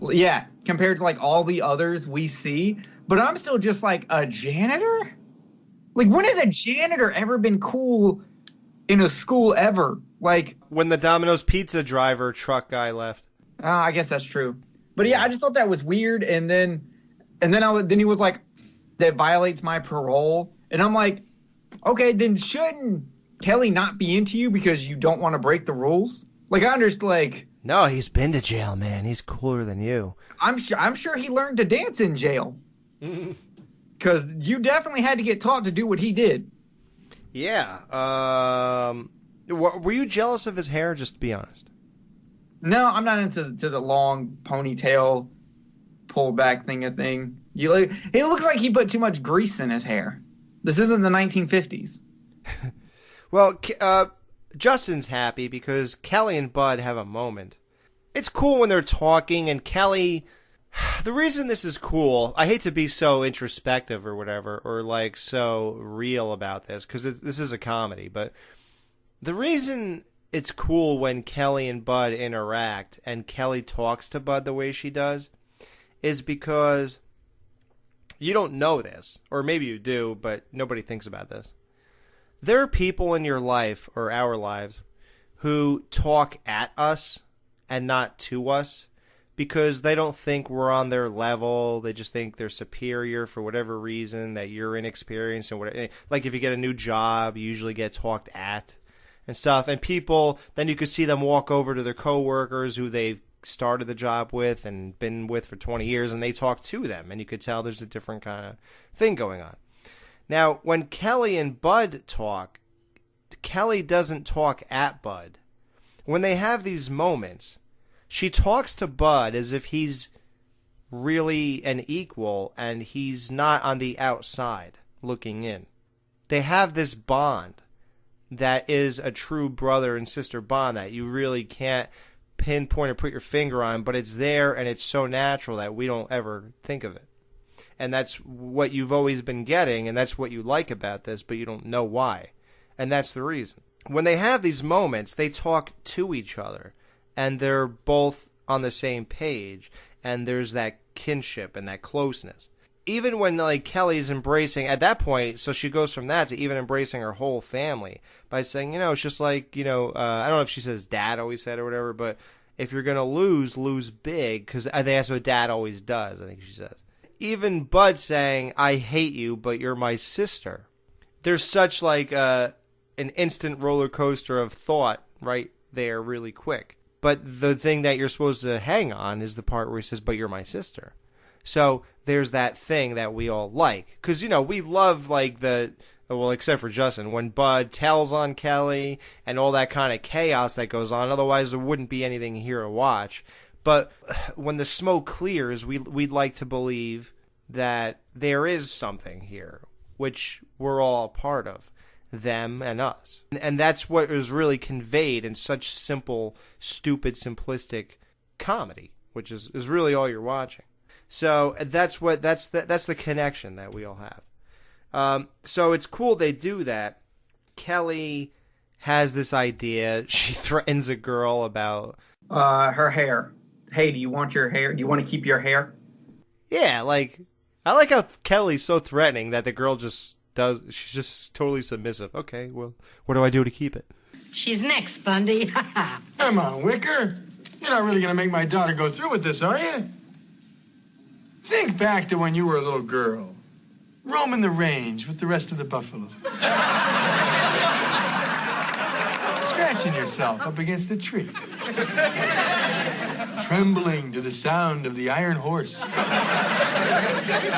[SPEAKER 6] Yeah, compared to, like, all the others we see. But I'm still just, like, a janitor? Like, when has a janitor ever been cool in a school ever? Like,
[SPEAKER 5] when the Domino's pizza driver truck guy left.
[SPEAKER 6] I guess that's true. But yeah, I just thought that was weird. And then he was like, that violates my parole. And I'm like, okay, then shouldn't Kelly not be into you because you don't want to break the rules? Like, I understand, like...
[SPEAKER 5] No, he's been to jail, man. He's cooler than you.
[SPEAKER 6] I'm sure he learned to dance in jail. Because you definitely had to get taught to do what he did.
[SPEAKER 5] Yeah. Were you jealous of his hair, just to be honest?
[SPEAKER 6] No, I'm not into the long ponytail pullback thing. It looks like he put too much grease in his hair. This isn't the 1950s.
[SPEAKER 5] Well, Justin's happy because Kelly and Bud have a moment. It's cool when they're talking, and Kelly... The reason this is cool, I hate to be so introspective or whatever, or like so real about this, because this is a comedy, but the reason it's cool when Kelly and Bud interact and Kelly talks to Bud the way she does is because you don't know this, or maybe you do, but nobody thinks about this. There are people in your life, or our lives, who talk at us and not to us, because they don't think we're on their level. They just think they're superior for whatever reason, that you're inexperienced and whatever. Like if you get a new job, you usually get talked at and stuff. And people, then you could see them walk over to their coworkers who they've started the job with and been with for 20 years, and they talk to them, and you could tell there's a different kind of thing going on. Now, when Kelly and Bud talk, Kelly doesn't talk at Bud. When they have these moments, she talks to Bud as if he's really an equal and he's not on the outside looking in. They have this bond that is a true brother and sister bond that you really can't pinpoint or put your finger on, but it's there and it's so natural that we don't ever think of it. And that's what you've always been getting, and that's what you like about this, but you don't know why. And that's the reason. When they have these moments, they talk to each other, and they're both on the same page, and there's that kinship and that closeness. Even when like Kelly's embracing, at that point, so she goes from that to even embracing her whole family by saying, it's just like, I don't know if she says dad always said or whatever, but if you're going to lose big, because that's what dad always does, I think she says. Even Bud saying, I hate you, but you're my sister. There's such like an instant roller coaster of thought right there really quick. But the thing that you're supposed to hang on is the part where he says, but you're my sister. So there's that thing that we all like. Because, we love like except for Justin, when Bud tells on Kelly and all that kind of chaos that goes on. Otherwise, there wouldn't be anything here to watch. But when the smoke clears, we'd like to believe that there is something here, which we're all a part of, them and us. And that's what is really conveyed in such simple, stupid, simplistic comedy, which is really all you're watching. So that's the connection that we all have. So it's cool they do that. Kelly has this idea. She threatens a girl about
[SPEAKER 6] her hair. Hey, do you want your hair? Do you want to keep your hair?
[SPEAKER 5] Yeah, like, I like how Kelly's so threatening that the girl just does, she's just totally submissive. Okay, well, what do I do to keep it?
[SPEAKER 12] She's next, Bundy.
[SPEAKER 2] Come on, Wicker. You're not really going to make my daughter go through with this, are you? Think back to when you were a little girl, roaming the range with the rest of the buffaloes. Scratching yourself up against a tree. Trembling to the sound of the iron horse.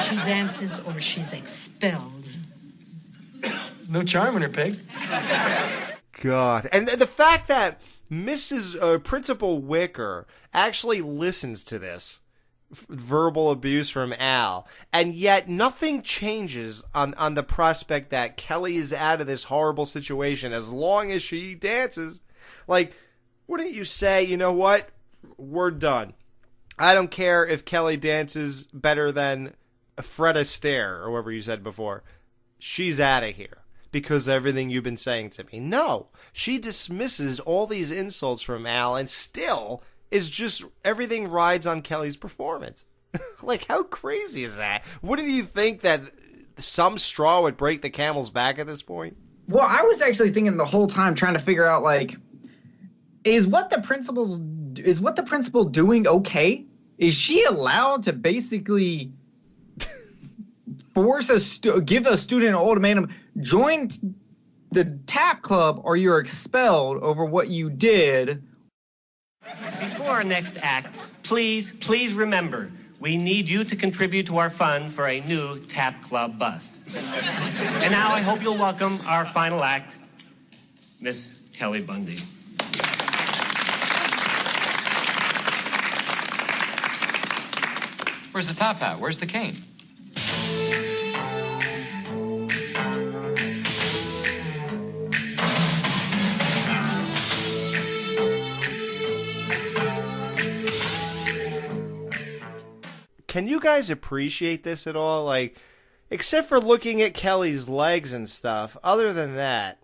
[SPEAKER 12] She dances or she's expelled.
[SPEAKER 2] No charm in her, Peg.
[SPEAKER 5] God. And the fact that Mrs. Principal Wicker actually listens to this verbal abuse from Al, and yet nothing changes on the prospect that Kelly is out of this horrible situation as long as she dances. Like, wouldn't you say, you know what? We're done. I don't care if Kelly dances better than Fred Astaire, or whoever you said before. She's out of here because of everything you've been saying to me. No, she dismisses all these insults from Al and still is just, everything rides on Kelly's performance. Like, how crazy is that? Wouldn't you think that some straw would break the camel's back at this point?
[SPEAKER 6] Well, I was actually thinking the whole time, trying to figure out, like, is what the principal doing okay? Is she allowed to basically force give a student an ultimatum, join the tap club or you're expelled over what you did?
[SPEAKER 13] Before our next act, please remember, we need you to contribute to our fund for a new tap club bus. And now I hope you'll welcome our final act, Miss Kelly Bundy.
[SPEAKER 11] Where's the top hat? Where's the cane?
[SPEAKER 5] Can you guys appreciate this at all? Like, except for looking at Kelly's legs and stuff, other than that,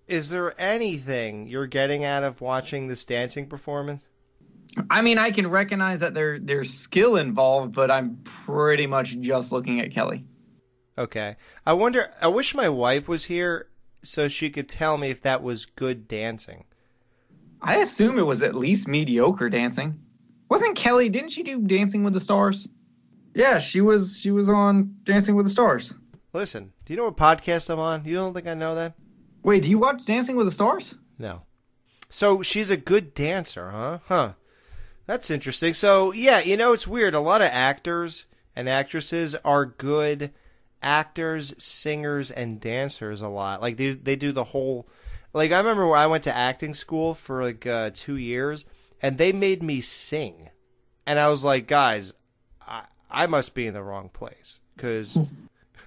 [SPEAKER 5] is there anything you're getting out of watching this dancing performance?
[SPEAKER 6] I mean, I can recognize that there's skill involved, but I'm pretty much just looking at Kelly.
[SPEAKER 5] Okay. I wish my wife was here so she could tell me if that was good dancing.
[SPEAKER 6] I assume it was at least mediocre dancing. Wasn't Kelly? Didn't she do Dancing with the Stars? Yeah, she was on Dancing with the Stars.
[SPEAKER 5] Listen, do you know what podcast I'm on? You don't think I know that?
[SPEAKER 6] Wait, do you watch Dancing with the Stars?
[SPEAKER 5] No. So she's a good dancer, huh? Huh. That's interesting. So, yeah, it's weird. A lot of actors and actresses are good actors, singers, and dancers a lot. Like, they do the whole... Like, I remember when I went to acting school for, 2 years, and they made me sing. And I was like, guys, I must be in the wrong place. Because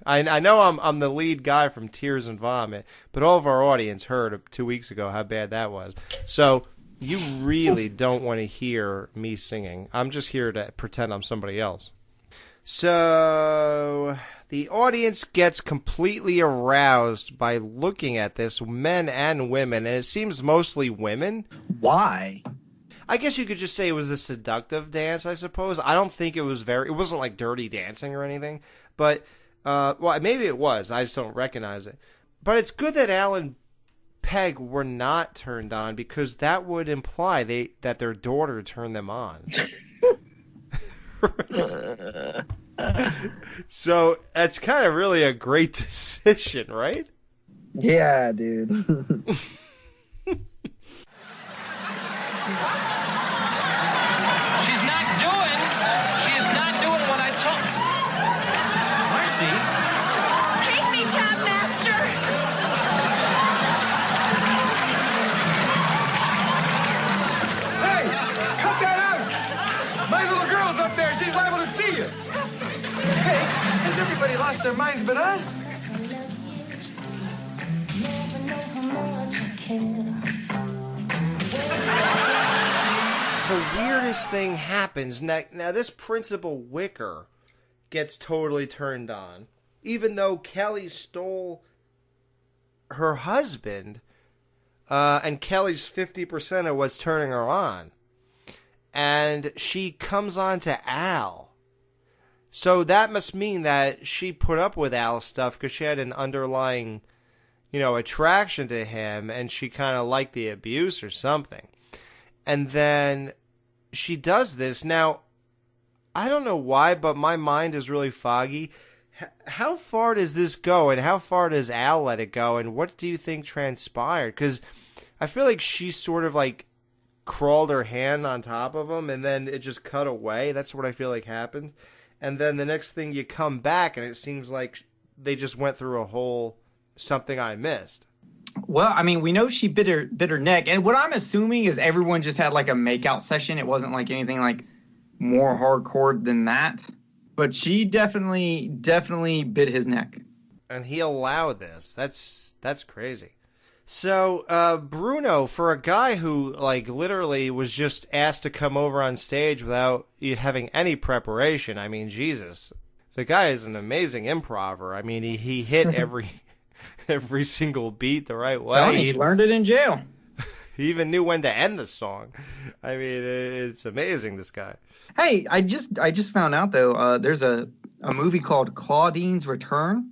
[SPEAKER 5] I know I'm the lead guy from Tears and Vomit, but all of our audience heard 2 weeks ago how bad that was. So... You really don't want to hear me singing. I'm just here to pretend I'm somebody else. So, the audience gets completely aroused by looking at this, men and women, and it seems mostly women.
[SPEAKER 7] Why?
[SPEAKER 5] I guess you could just say it was a seductive dance, I suppose. I don't think it wasn't like dirty dancing or anything, but, well, maybe it was. I just don't recognize it. But it's good that Alan Peg were not turned on, because that would imply that their daughter turned them on. So that's kind of really a great decision, right?
[SPEAKER 7] Yeah, dude.
[SPEAKER 11] She's not doing what I told. Marcy.
[SPEAKER 1] Take me, Tap Master.
[SPEAKER 2] Cut that out! My little girl's up there. She's liable to see you. Hey, has everybody lost their minds but us?
[SPEAKER 5] The weirdest thing happens. Now this Principal Wicker gets totally turned on. Even though Kelly stole her husband, and Kelly's 50% of what's turning her on. And she comes on to Al. So that must mean that she put up with Al's stuff because she had an underlying, attraction to him, and she kind of liked the abuse or something. And then she does this. Now, I don't know why, but my mind is really foggy. How far does this go, and how far does Al let it go, and what do you think transpired? Because I feel like she sort of crawled her hand on top of him, and then it just cut away. That's what I feel like happened. And then the next thing you come back, and it seems like they just went through a whole something I missed.
[SPEAKER 6] Well, I mean, we know she bit her neck, and what I'm assuming is everyone just had a makeout session. It wasn't anything more hardcore than that. But she definitely bit his neck.
[SPEAKER 5] And he allowed this. That's crazy. So, Bruno, for a guy who, literally was just asked to come over on stage without having any preparation, I mean, Jesus. The guy is an amazing improver. I mean, he hit every single beat the right way.
[SPEAKER 6] So he learned it in jail.
[SPEAKER 5] He even knew when to end the song. I mean, it's amazing, this guy.
[SPEAKER 6] Hey, I just found out, though, there's a movie called Claudine's Return,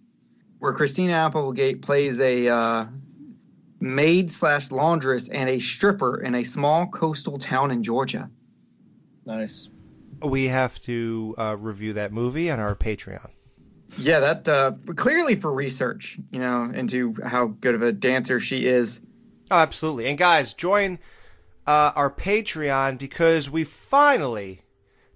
[SPEAKER 6] where Christina Applegate plays a maid/laundress and a stripper in a small coastal town in Georgia.
[SPEAKER 7] Nice.
[SPEAKER 5] We have to review that movie on our Patreon.
[SPEAKER 6] Yeah, that clearly for research, into how good of a dancer she is.
[SPEAKER 5] Oh, absolutely. And guys, join our Patreon, because we finally,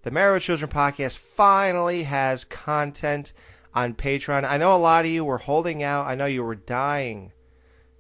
[SPEAKER 5] the Married with Children podcast finally has content on Patreon. I know a lot of you were holding out. I know you were dying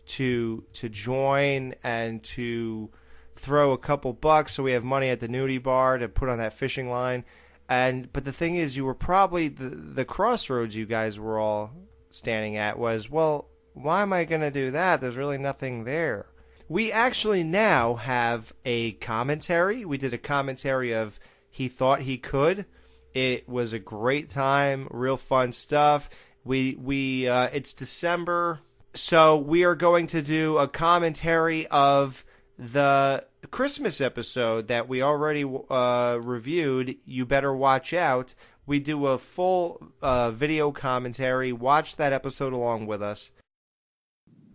[SPEAKER 5] to join and to throw a couple bucks so we have money at the nudie bar to put on that fishing line. But the thing is, you were probably the crossroads you guys were all standing at was, well, why am I going to do that? There's really nothing there. We actually now have a commentary. We did a commentary of He Thought He Could. It was a great time, real fun stuff. It's December, so we are going to do a commentary of the Christmas episode that we already reviewed, You Better Watch Out. We do a full video commentary. Watch that episode along with us.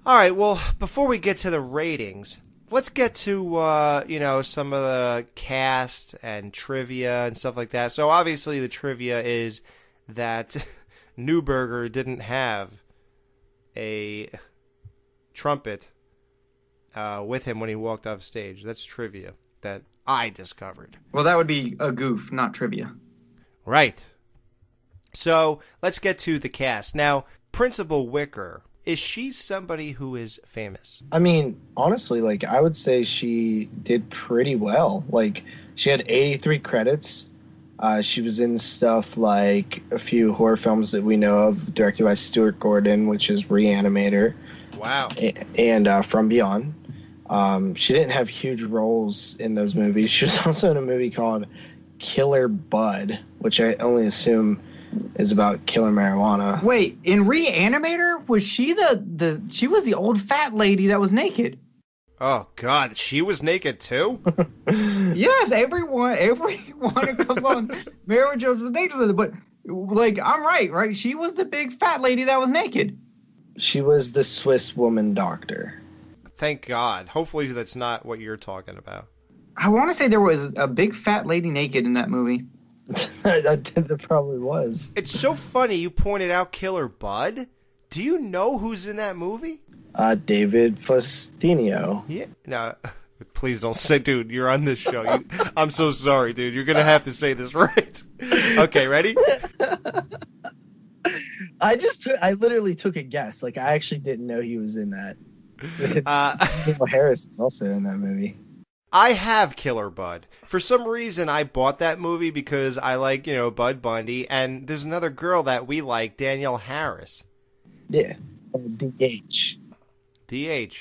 [SPEAKER 5] All right, well, before we get to the ratings, let's get to, some of the cast and trivia and stuff like that. So obviously the trivia is that Newberger didn't have a trumpet with him when he walked off stage. That's trivia that I discovered.
[SPEAKER 6] Well, that would be a goof, not trivia.
[SPEAKER 5] Right. So let's get to the cast. Now, Principal Wicker, is she somebody who is famous?
[SPEAKER 7] I mean, honestly, like, I would say she did pretty well. Like, she had 83 credits. She was in stuff like a few horror films that we know of, directed by Stuart Gordon, which is Reanimator.
[SPEAKER 5] Wow.
[SPEAKER 7] And From Beyond. She didn't have huge roles in those movies. She was also in a movie called Killer Bud, which I only assume is about killer marijuana.
[SPEAKER 6] Wait, in Reanimator, was she she was the old fat lady that was naked?
[SPEAKER 5] Oh God, she was naked too?
[SPEAKER 6] Yes, everyone who comes on Marriage Jones was naked, but like I'm right? She was the big fat lady that was naked.
[SPEAKER 7] She was the Swiss woman doctor.
[SPEAKER 5] Thank God. Hopefully that's not what you're talking about.
[SPEAKER 6] I want to say there was a big fat lady naked in that movie.
[SPEAKER 7] There probably was.
[SPEAKER 5] It's so funny you pointed out Killer Bud. Do you know who's in that movie?
[SPEAKER 7] David Faustino.
[SPEAKER 5] Yeah. No, please don't say, dude, you're on this show. I'm so sorry, dude. You're going to have to say this right. Okay, ready?
[SPEAKER 7] I literally took a guess. Like, I actually didn't know he was in that. Neil Harris is also in that movie.
[SPEAKER 5] I have Killer Bud. For some reason, I bought that movie because I like, Bud Bundy, and there's another girl that we like, Danielle Harris.
[SPEAKER 7] Yeah, DH.
[SPEAKER 5] DH.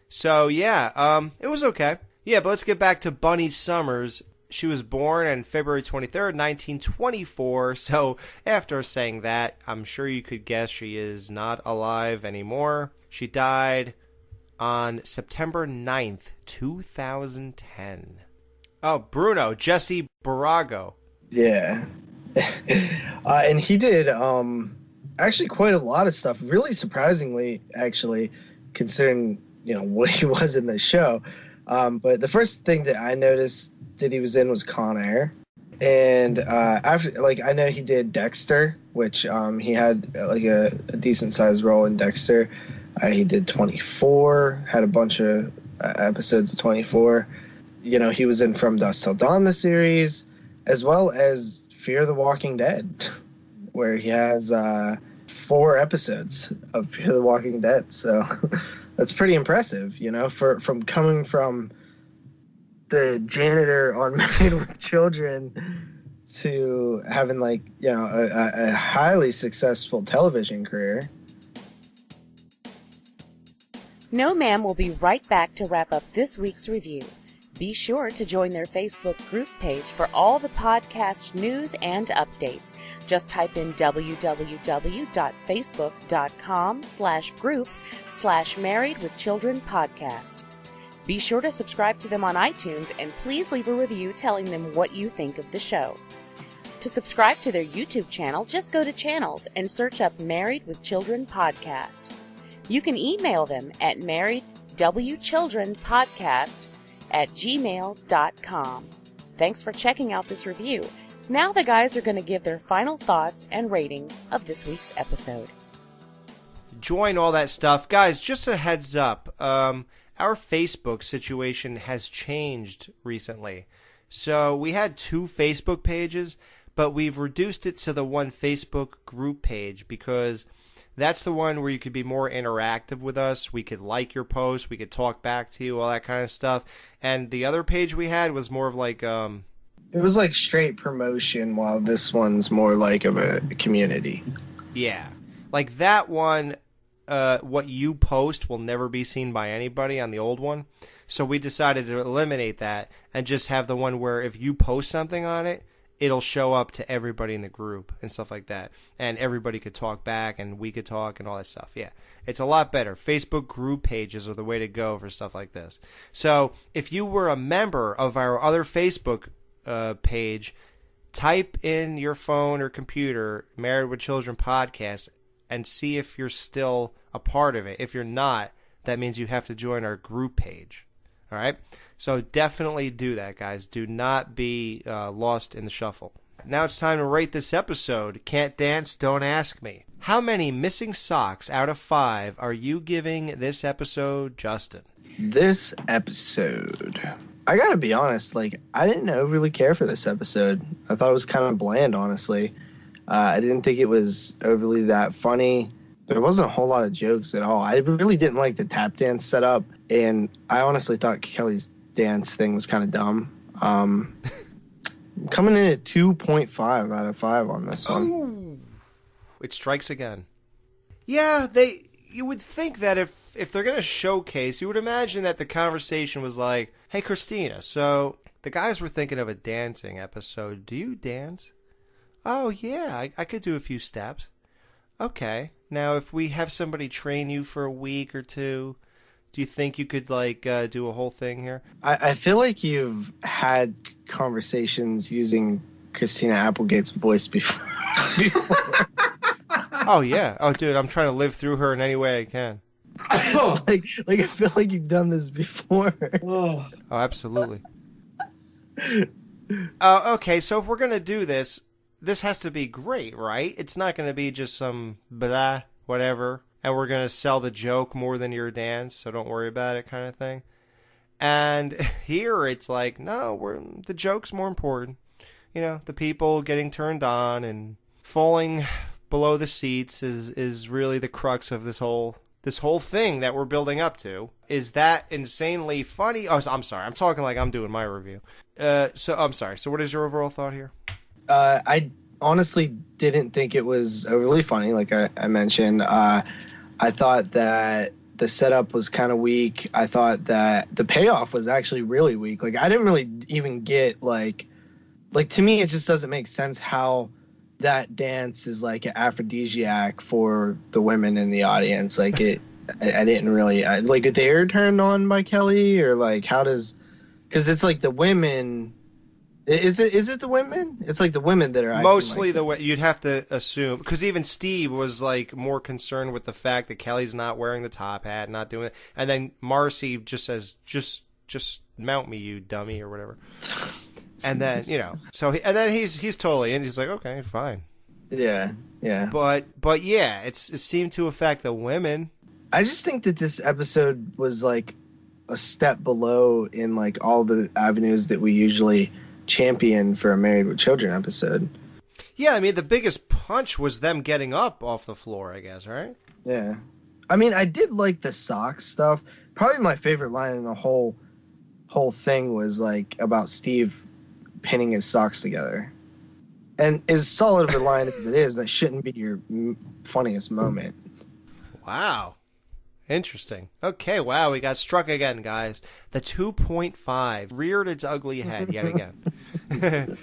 [SPEAKER 5] So, yeah, it was okay. Yeah, but let's get back to Bunny Summers. She was born on February 23rd, 1924, so after saying that, I'm sure you could guess she is not alive anymore. She died on September 9th, 2010. Oh, Bruno, Jesse Barago.
[SPEAKER 7] Yeah. And he did actually quite a lot of stuff, really surprisingly, actually, considering, what he was in the show. But the first thing that I noticed that he was in was Con Air. And after, I know he did Dexter, which he had a decent sized role in Dexter. He did 24, had a bunch of episodes of 24. He was in From Dusk Till Dawn, the series, as well as Fear the Walking Dead, where he has 4 episodes of Fear the Walking Dead. So that's pretty impressive, from coming from the janitor on Married with Children to having a highly successful television career.
[SPEAKER 14] No Ma'am will be right back to wrap up this week's review. Be sure to join their Facebook group page for all the podcast news and updates. Just type in www.facebook.com/groups/Married with Children podcast. Be sure to subscribe to them on iTunes and please leave a review telling them what you think of the show. To subscribe to their YouTube channel, just go to channels and search up Married with Children podcast. You can email them at marriedwchildrenpodcast@gmail.com. Thanks for checking out this review. Now the guys are going to give their final thoughts and ratings of this week's episode.
[SPEAKER 5] Join all that stuff. Guys, just a heads up. Our Facebook situation has changed recently. So we had 2 Facebook pages, but we've reduced it to the one Facebook group page because that's the one where you could be more interactive with us. We could like your posts. We could talk back to you, all that kind of stuff. And the other page we had was more of like...
[SPEAKER 7] It was like straight promotion, while this one's more like of a community.
[SPEAKER 5] Yeah. Like that one, what you post will never be seen by anybody on the old one. So we decided to eliminate that and just have the one where if you post something on it, it'll show up to everybody in the group and stuff like that. And everybody could talk back and we could talk and all that stuff. Yeah, it's a lot better. Facebook group pages are the way to go for stuff like this. So if you were a member of our other Facebook page, type in your phone or computer, Married with Children podcast, and see if you're still a part of it. If you're not, that means you have to join our group page. All right? So definitely do that, guys. Do not be lost in the shuffle. Now it's time to rate this episode. Can't dance, don't ask me. How many missing socks out of 5 are you giving this episode, Justin?
[SPEAKER 7] This episode, I gotta be honest, like, I didn't overly care for this episode. I thought it was kind of bland, honestly. I didn't think it was overly that funny. There wasn't a whole lot of jokes at all. I really didn't like the tap dance setup, and I honestly thought Kelly's dance thing was kind of dumb. Coming in at 2.5 out of 5 on this one.
[SPEAKER 5] Ooh, it strikes again. Yeah, you would think that if they're going to showcase, you would imagine that the conversation was like, hey, Christina, so the guys were thinking of a dancing episode. Do you dance? Oh, yeah, I could do a few steps. Okay. Now, if we have somebody train you for a week or two, do you think you could, like, do a whole thing here?
[SPEAKER 7] I feel like you've had conversations using Christina Applegate's voice before.
[SPEAKER 5] Oh, yeah. Oh, dude, I'm trying to live through her in any way I can.
[SPEAKER 7] like I feel like you've done this before.
[SPEAKER 5] Oh, absolutely. Okay, so if we're going to do this, this has to be great, right? It's not going to be just some blah, whatever, and we're going to sell the joke more than your dance, so don't worry about it kind of thing. And here it's like, no, the joke's more important. You know, the people getting turned on and falling below the seats is really the crux of this whole thing that we're building up to. Is that insanely funny? Oh, I'm sorry. I'm talking like I'm doing my review. So I'm sorry. So what is your overall thought here?
[SPEAKER 7] I honestly didn't think it was overly funny, like I mentioned. I thought that the setup was kind of weak. I thought that the payoff was actually really weak. Like, I didn't really even get, like to me, it just doesn't make sense how that dance is like an aphrodisiac for the women in the audience. Like, I didn't really, like, they're turned on by Kelly, or like, because it's like the women. Is it the women? It's like the women that are
[SPEAKER 5] mostly
[SPEAKER 7] like,
[SPEAKER 5] the way you'd have to assume, because even Steve was like more concerned with the fact that Kelly's not wearing the top hat, not doing it, and then Marcy just says, "Just mount me, you dummy," or whatever. And then and then he's totally in. He's like, okay, fine.
[SPEAKER 7] Yeah.
[SPEAKER 5] But yeah, it seemed to affect the women.
[SPEAKER 7] I just think that this episode was like a step below in like all the avenues that we usually champion for a Married with Children episode.
[SPEAKER 5] Yeah, I mean, the biggest punch was them getting up off the floor, I guess, right?
[SPEAKER 7] Yeah. I mean, I did like the socks stuff. Probably my favorite line in the whole thing was like about Steve pinning his socks together. And as solid of a line as it is, that shouldn't be your funniest moment. Wow.
[SPEAKER 5] Interesting. Okay, wow, we got struck again, guys. The 2.5 reared its ugly head yet again.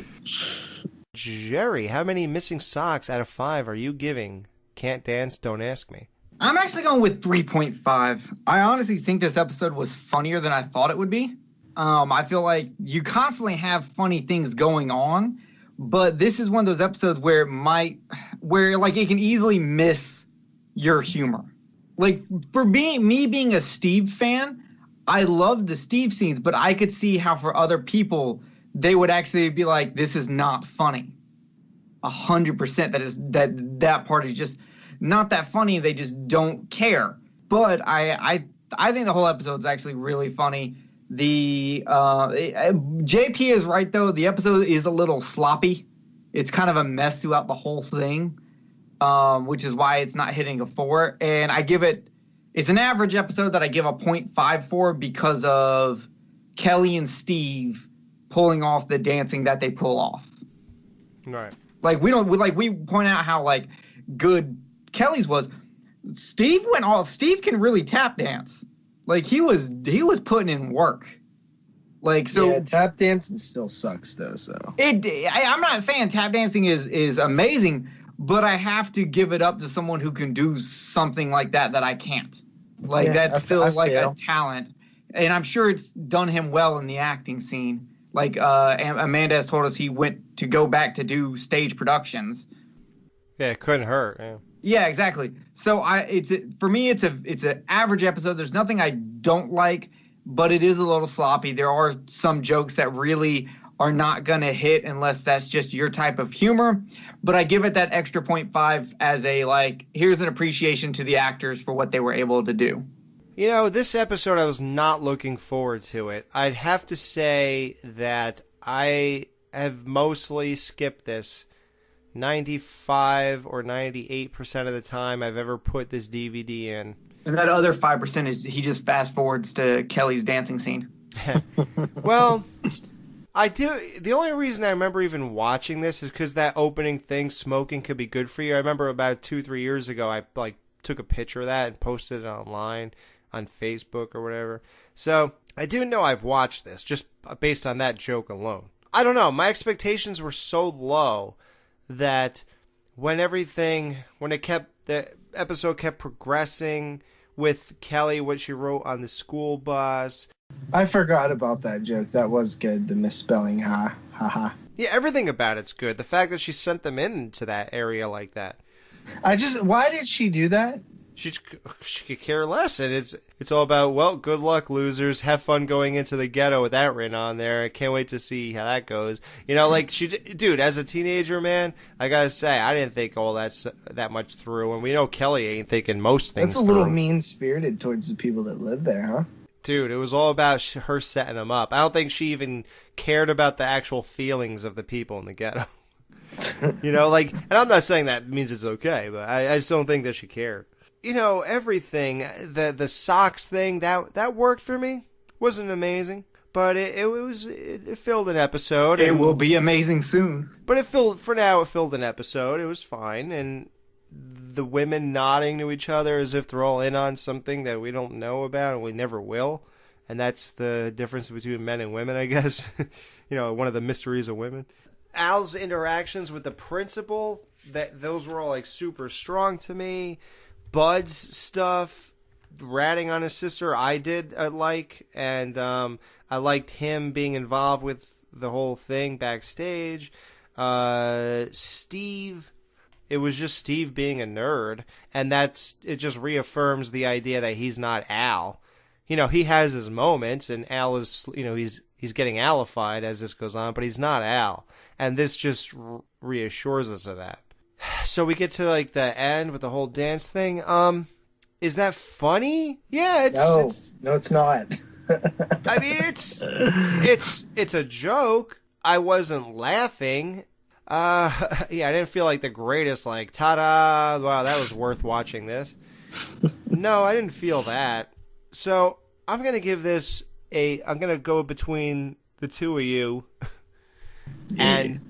[SPEAKER 5] Jerry, how many missing socks out of 5 are you giving Can't Dance, Don't Ask Me?
[SPEAKER 6] I'm actually going with 3.5. I honestly think this episode was funnier than I thought it would be. I feel like you constantly have funny things going on, but this is one of those episodes where like it can easily miss your humor. Like, for me being a Steve fan, I loved the Steve scenes, but I could see how for other people, they would actually be like, this is not funny. 100% that part is just not that funny. They just don't care. But I think the whole episode's actually really funny. JP is right, though. The episode is a little sloppy. It's kind of a mess throughout the whole thing. Which is why it's not hitting a 4. And I give it's an average episode that I give a 0.5 for because of Kelly and Steve pulling off the dancing that they pull off.
[SPEAKER 5] Right.
[SPEAKER 6] Like, we point out how, like, good Kelly's was. Steve can really tap dance. Like, he was putting in work. Like, so.
[SPEAKER 7] Yeah, tap dancing still sucks, though, so.
[SPEAKER 6] I'm not saying tap dancing is amazing, but I have to give it up to someone who can do something like that I can't. Like, yeah, that's still a talent. And I'm sure it's done him well in the acting scene. Like, Amanda has told us he went to go back to do stage productions.
[SPEAKER 5] Yeah, it couldn't hurt. Yeah.
[SPEAKER 6] Yeah, exactly. So for me, it's an average episode. There's nothing I don't like, but it is a little sloppy. There are some jokes that really are not going to hit unless that's just your type of humor. But I give it that extra 0.5 as a, like, here's an appreciation to the actors for what they were able to do.
[SPEAKER 5] You know, this episode, I was not looking forward to it. I'd have to say that I have mostly skipped this 95 or 98% of the time I've ever put this DVD in.
[SPEAKER 6] And that other 5% is he just fast forwards to Kelly's dancing scene.
[SPEAKER 5] Well, I do. The only reason I remember even watching this is because that opening thing, smoking could be good for you. I remember about 2-3 years ago, I took a picture of that and posted it online on Facebook or whatever. So I do know I've watched this just based on that joke alone. I don't know. My expectations were so low that when the episode kept progressing with Kelly, what she wrote on the school bus.
[SPEAKER 7] I forgot about that joke. That was good. The misspelling, ha ha.
[SPEAKER 5] Yeah, everything about it's good. The fact that she sent them into that area like that.
[SPEAKER 7] Why did she do that?
[SPEAKER 5] She could care less, and it's all about, well, good luck, losers. Have fun going into the ghetto with that written on there. I can't wait to see how that goes. You know, like, dude, as a teenager, man, I gotta say, I didn't think all that much through, and we know Kelly ain't thinking most things
[SPEAKER 7] through. That's a little mean-spirited towards the people that live there, huh?
[SPEAKER 5] Dude, it was all about her setting them up. I don't think she even cared about the actual feelings of the people in the ghetto. You know, like, and I'm not saying that means it's okay, but I just don't think that she cared. You know, everything, the socks thing, that worked for me. Wasn't amazing, but it filled an episode.
[SPEAKER 6] It will be amazing soon.
[SPEAKER 5] But it filled an episode. It was fine, and the women nodding to each other as if they're all in on something that we don't know about and we never will. And that's the difference between men and women, I guess. You know, one of the mysteries of women. Al's interactions with the principal, those were all like super strong to me. Bud's stuff, ratting on his sister, I did like, and I liked him being involved with the whole thing backstage. Steve, it was just Steve being a nerd, and it just reaffirms the idea that he's not Al. You know, he has his moments, and Al is, you know, he's getting Alified as this goes on, but he's not Al, and this just reassures us of that. So we get to like the end with the whole dance thing. Is that funny? Yeah,
[SPEAKER 7] no, it's not.
[SPEAKER 5] I mean, it's a joke. I wasn't laughing. Yeah, I didn't feel like the greatest, like, ta-da, wow, that was worth watching this. No, I didn't feel that. So I'm going to give this I'm going to go between the two of you and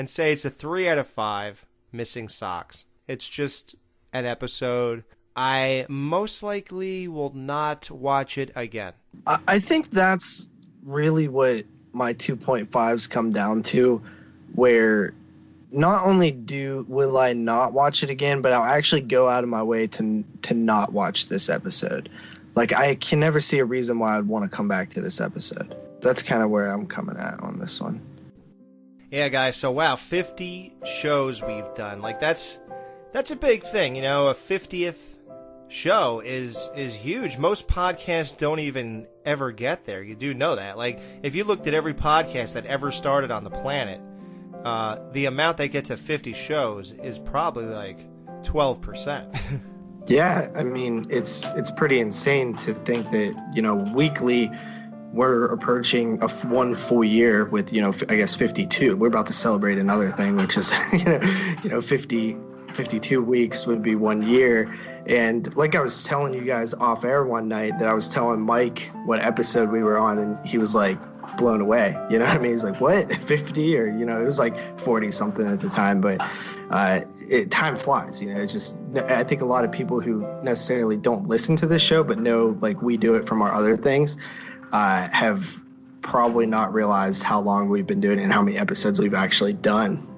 [SPEAKER 5] say it's a 3 out of 5 missing socks. It's just an episode. I most likely will not watch it again.
[SPEAKER 7] I think that's really what my 2.5s come down to, where not only will I not watch it again, but I'll actually go out of my way to not watch this episode. Like, I can never see a reason why I'd want to come back to this episode. That's kind of where I'm coming at on this one.
[SPEAKER 5] Yeah, guys, so wow, 50 shows we've done. Like, that's a big thing, you know. A 50th show is huge. Most podcasts don't even ever get there. You do know that. Like, if you looked at every podcast that ever started on the planet, the amount that get to 50 shows is probably like 12%.
[SPEAKER 7] Yeah, I mean, it's pretty insane to think that, you know, weekly we're approaching one full year with, you know, I guess 52. We're about to celebrate another thing, which is, you know, 52 weeks would be 1 year. And like I was telling you guys off air one night, that I was telling Mike what episode we were on, and he was like blown away. You know what I mean? He's like, what, 50? Or, you know, it was like 40 something at the time, but time flies. You know, it's just, I think a lot of people who necessarily don't listen to this show but know like we do it from our other things have probably not realized how long we've been doing it and how many episodes we've actually done.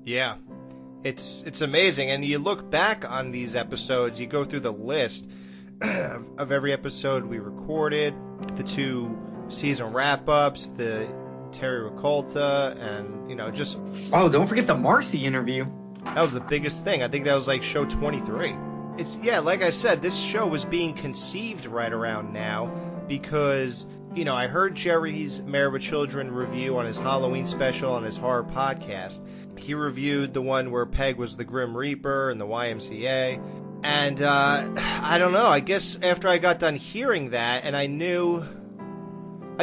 [SPEAKER 5] Yeah, it's amazing. And you look back on these episodes, you go through the list of every episode we recorded, the 2 season wrap-ups, the Terry Ricolta, and, you know, just...
[SPEAKER 6] Oh, don't forget the Marcy interview.
[SPEAKER 5] That was the biggest thing. I think that was like show 23. Yeah, like I said, this show was being conceived right around now, because, you know, I heard Jerry's Married with Children review on his Halloween special on his horror podcast. He reviewed the one where Peg was the Grim Reaper and the YMCA. And, I don't know, I guess after I got done hearing that, and I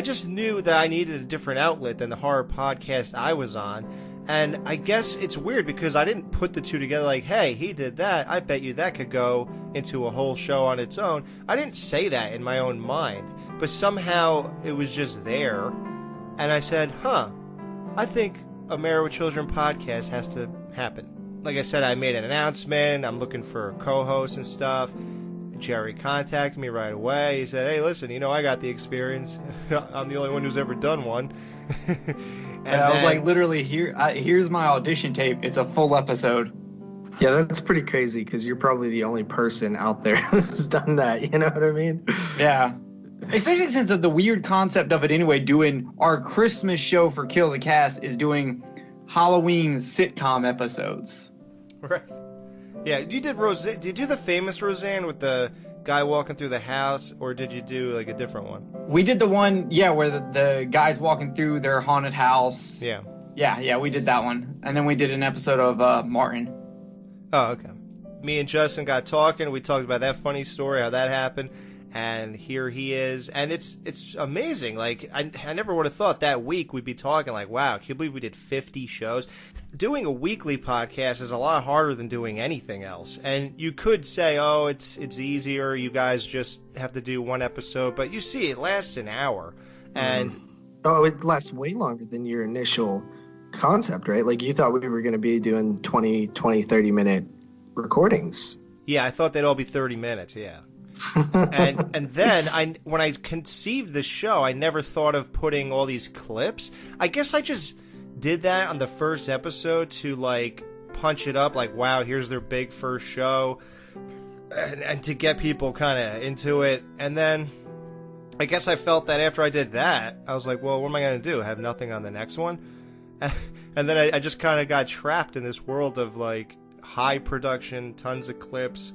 [SPEAKER 5] just knew that I needed a different outlet than the horror podcast I was on. And I guess it's weird because I didn't put the two together like, hey, he did that. I bet you that could go into a whole show on its own. I didn't say that in my own mind, but somehow it was just there. And I said, I think a Married with Children podcast has to happen. Like I said, I made an announcement. I'm looking for co-hosts and stuff. Jerry contacted me right away. He said, hey, listen, you know, I got the experience. I'm the only one who's ever done one.
[SPEAKER 6] And I was like, literally, here's my audition tape. It's a full episode.
[SPEAKER 7] Yeah, that's pretty crazy because you're probably the only person out there who's done that. You know what I mean?
[SPEAKER 6] Yeah. Especially since of the weird concept of it anyway, doing our Christmas show for Kill the Cast is doing Halloween sitcom episodes.
[SPEAKER 5] Right. Yeah, you did Roseanne. Did you do the famous Roseanne with the guy walking through the house, or did you do like a different one?
[SPEAKER 6] We did the one, where the guy's walking through their haunted house.
[SPEAKER 5] Yeah.
[SPEAKER 6] Yeah, we did that one. And then we did an episode of Martin.
[SPEAKER 5] Oh, okay. Me and Justin got talking. We talked about that funny story, how that happened. And here he is. And it's amazing. Like, I never would have thought that week we'd be talking like, wow, can you believe we did 50 shows? Doing a weekly podcast is a lot harder than doing anything else. And you could say, oh, it's easier. You guys just have to do one episode. But you see, it lasts an hour. And
[SPEAKER 7] Oh, it lasts way longer than your initial concept, right? Like, you thought we were going to be doing 20, 30-minute recordings.
[SPEAKER 5] Yeah, I thought they'd all be 30 minutes, yeah. and then when I conceived the show, I never thought of putting all these clips. I guess I just did that on the first episode to like punch it up like, wow, here's their big first show, and to get people kind of into it. And then I guess I felt that after I did that, I was like, well, what am I going to do? Have nothing on the next one? And then I just kind of got trapped in this world of like high production, tons of clips.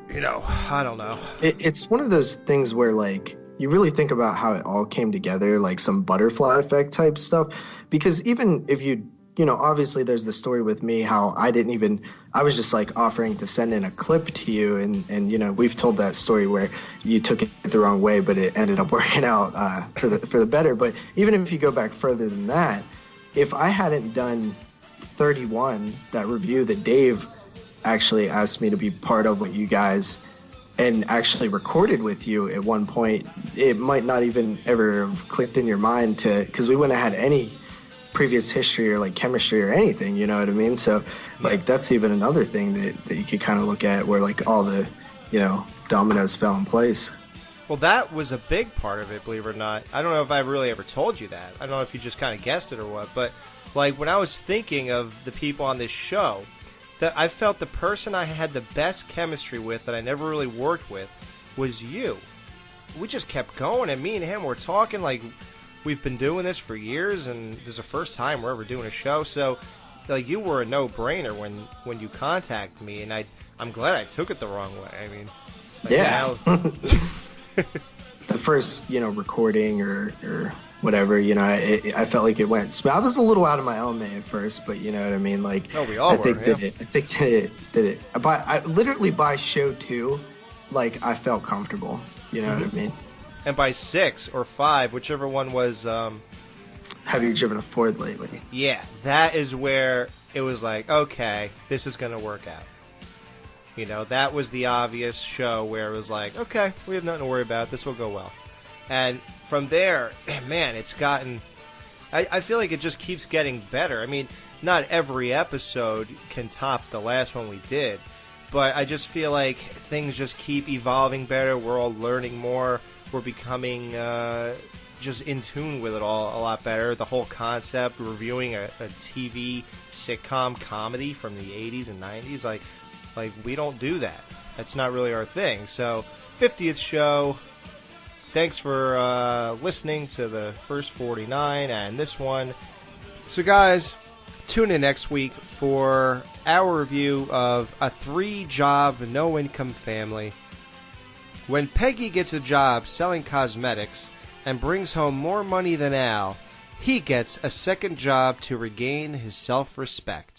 [SPEAKER 5] You know, I don't know.
[SPEAKER 7] It's one of those things where, like, you really think about how it all came together, like some butterfly effect type stuff. Because even if you know, obviously there's the story with me, how I was just like offering to send in a clip to you. And you know, we've told that story where you took it the wrong way, but it ended up working out for the better. But even if you go back further than that, if I hadn't done 31, that review that Dave actually asked me to be part of with you guys and actually recorded with you at one point, it might not even ever have clicked in your mind because we wouldn't have had any previous history or like chemistry or anything, you know what I mean? So like that's even another thing that you could kind of look at where like all the, you know, dominoes fell in place.
[SPEAKER 5] Well, that was a big part of it, believe it or not. I don't know if I really ever told you that. I don't know if you just kind of guessed it or what, but like when I was thinking of the people on this show, that I felt the person I had the best chemistry with that I never really worked with was you. We just kept going, and me and him were talking like we've been doing this for years, and this is the first time we're ever doing a show. So, like, you were a no-brainer when you contacted me, and I'm glad I took it the wrong way. I mean, like,
[SPEAKER 7] yeah. The first, you know, recording or whatever, you know, I felt like it went. I was a little out of my element at first, but you know what I mean. Like,
[SPEAKER 5] we all were.
[SPEAKER 7] Literally by show 2, like I felt comfortable. You know what I mean.
[SPEAKER 5] And by 6 or 5, whichever one was.
[SPEAKER 7] Have you driven a Ford lately?
[SPEAKER 5] Yeah, that is where it was like, okay, this is going to work out. You know, that was the obvious show where it was like, okay, we have nothing to worry about. This will go well. And from there, man, it's gotten... I feel like it just keeps getting better. I mean, not every episode can top the last one we did, but I just feel like things just keep evolving better. We're all learning more. We're becoming just in tune with it all a lot better. The whole concept, reviewing a TV sitcom comedy from the 80s and 90s, like we don't do that. That's not really our thing. So, 50th show. Thanks for listening to the first 49 and this one. So, guys, tune in next week for our review of A 3-Job, No-Income Family. When Peggy gets a job selling cosmetics and brings home more money than Al, he gets a second job to regain his self-respect.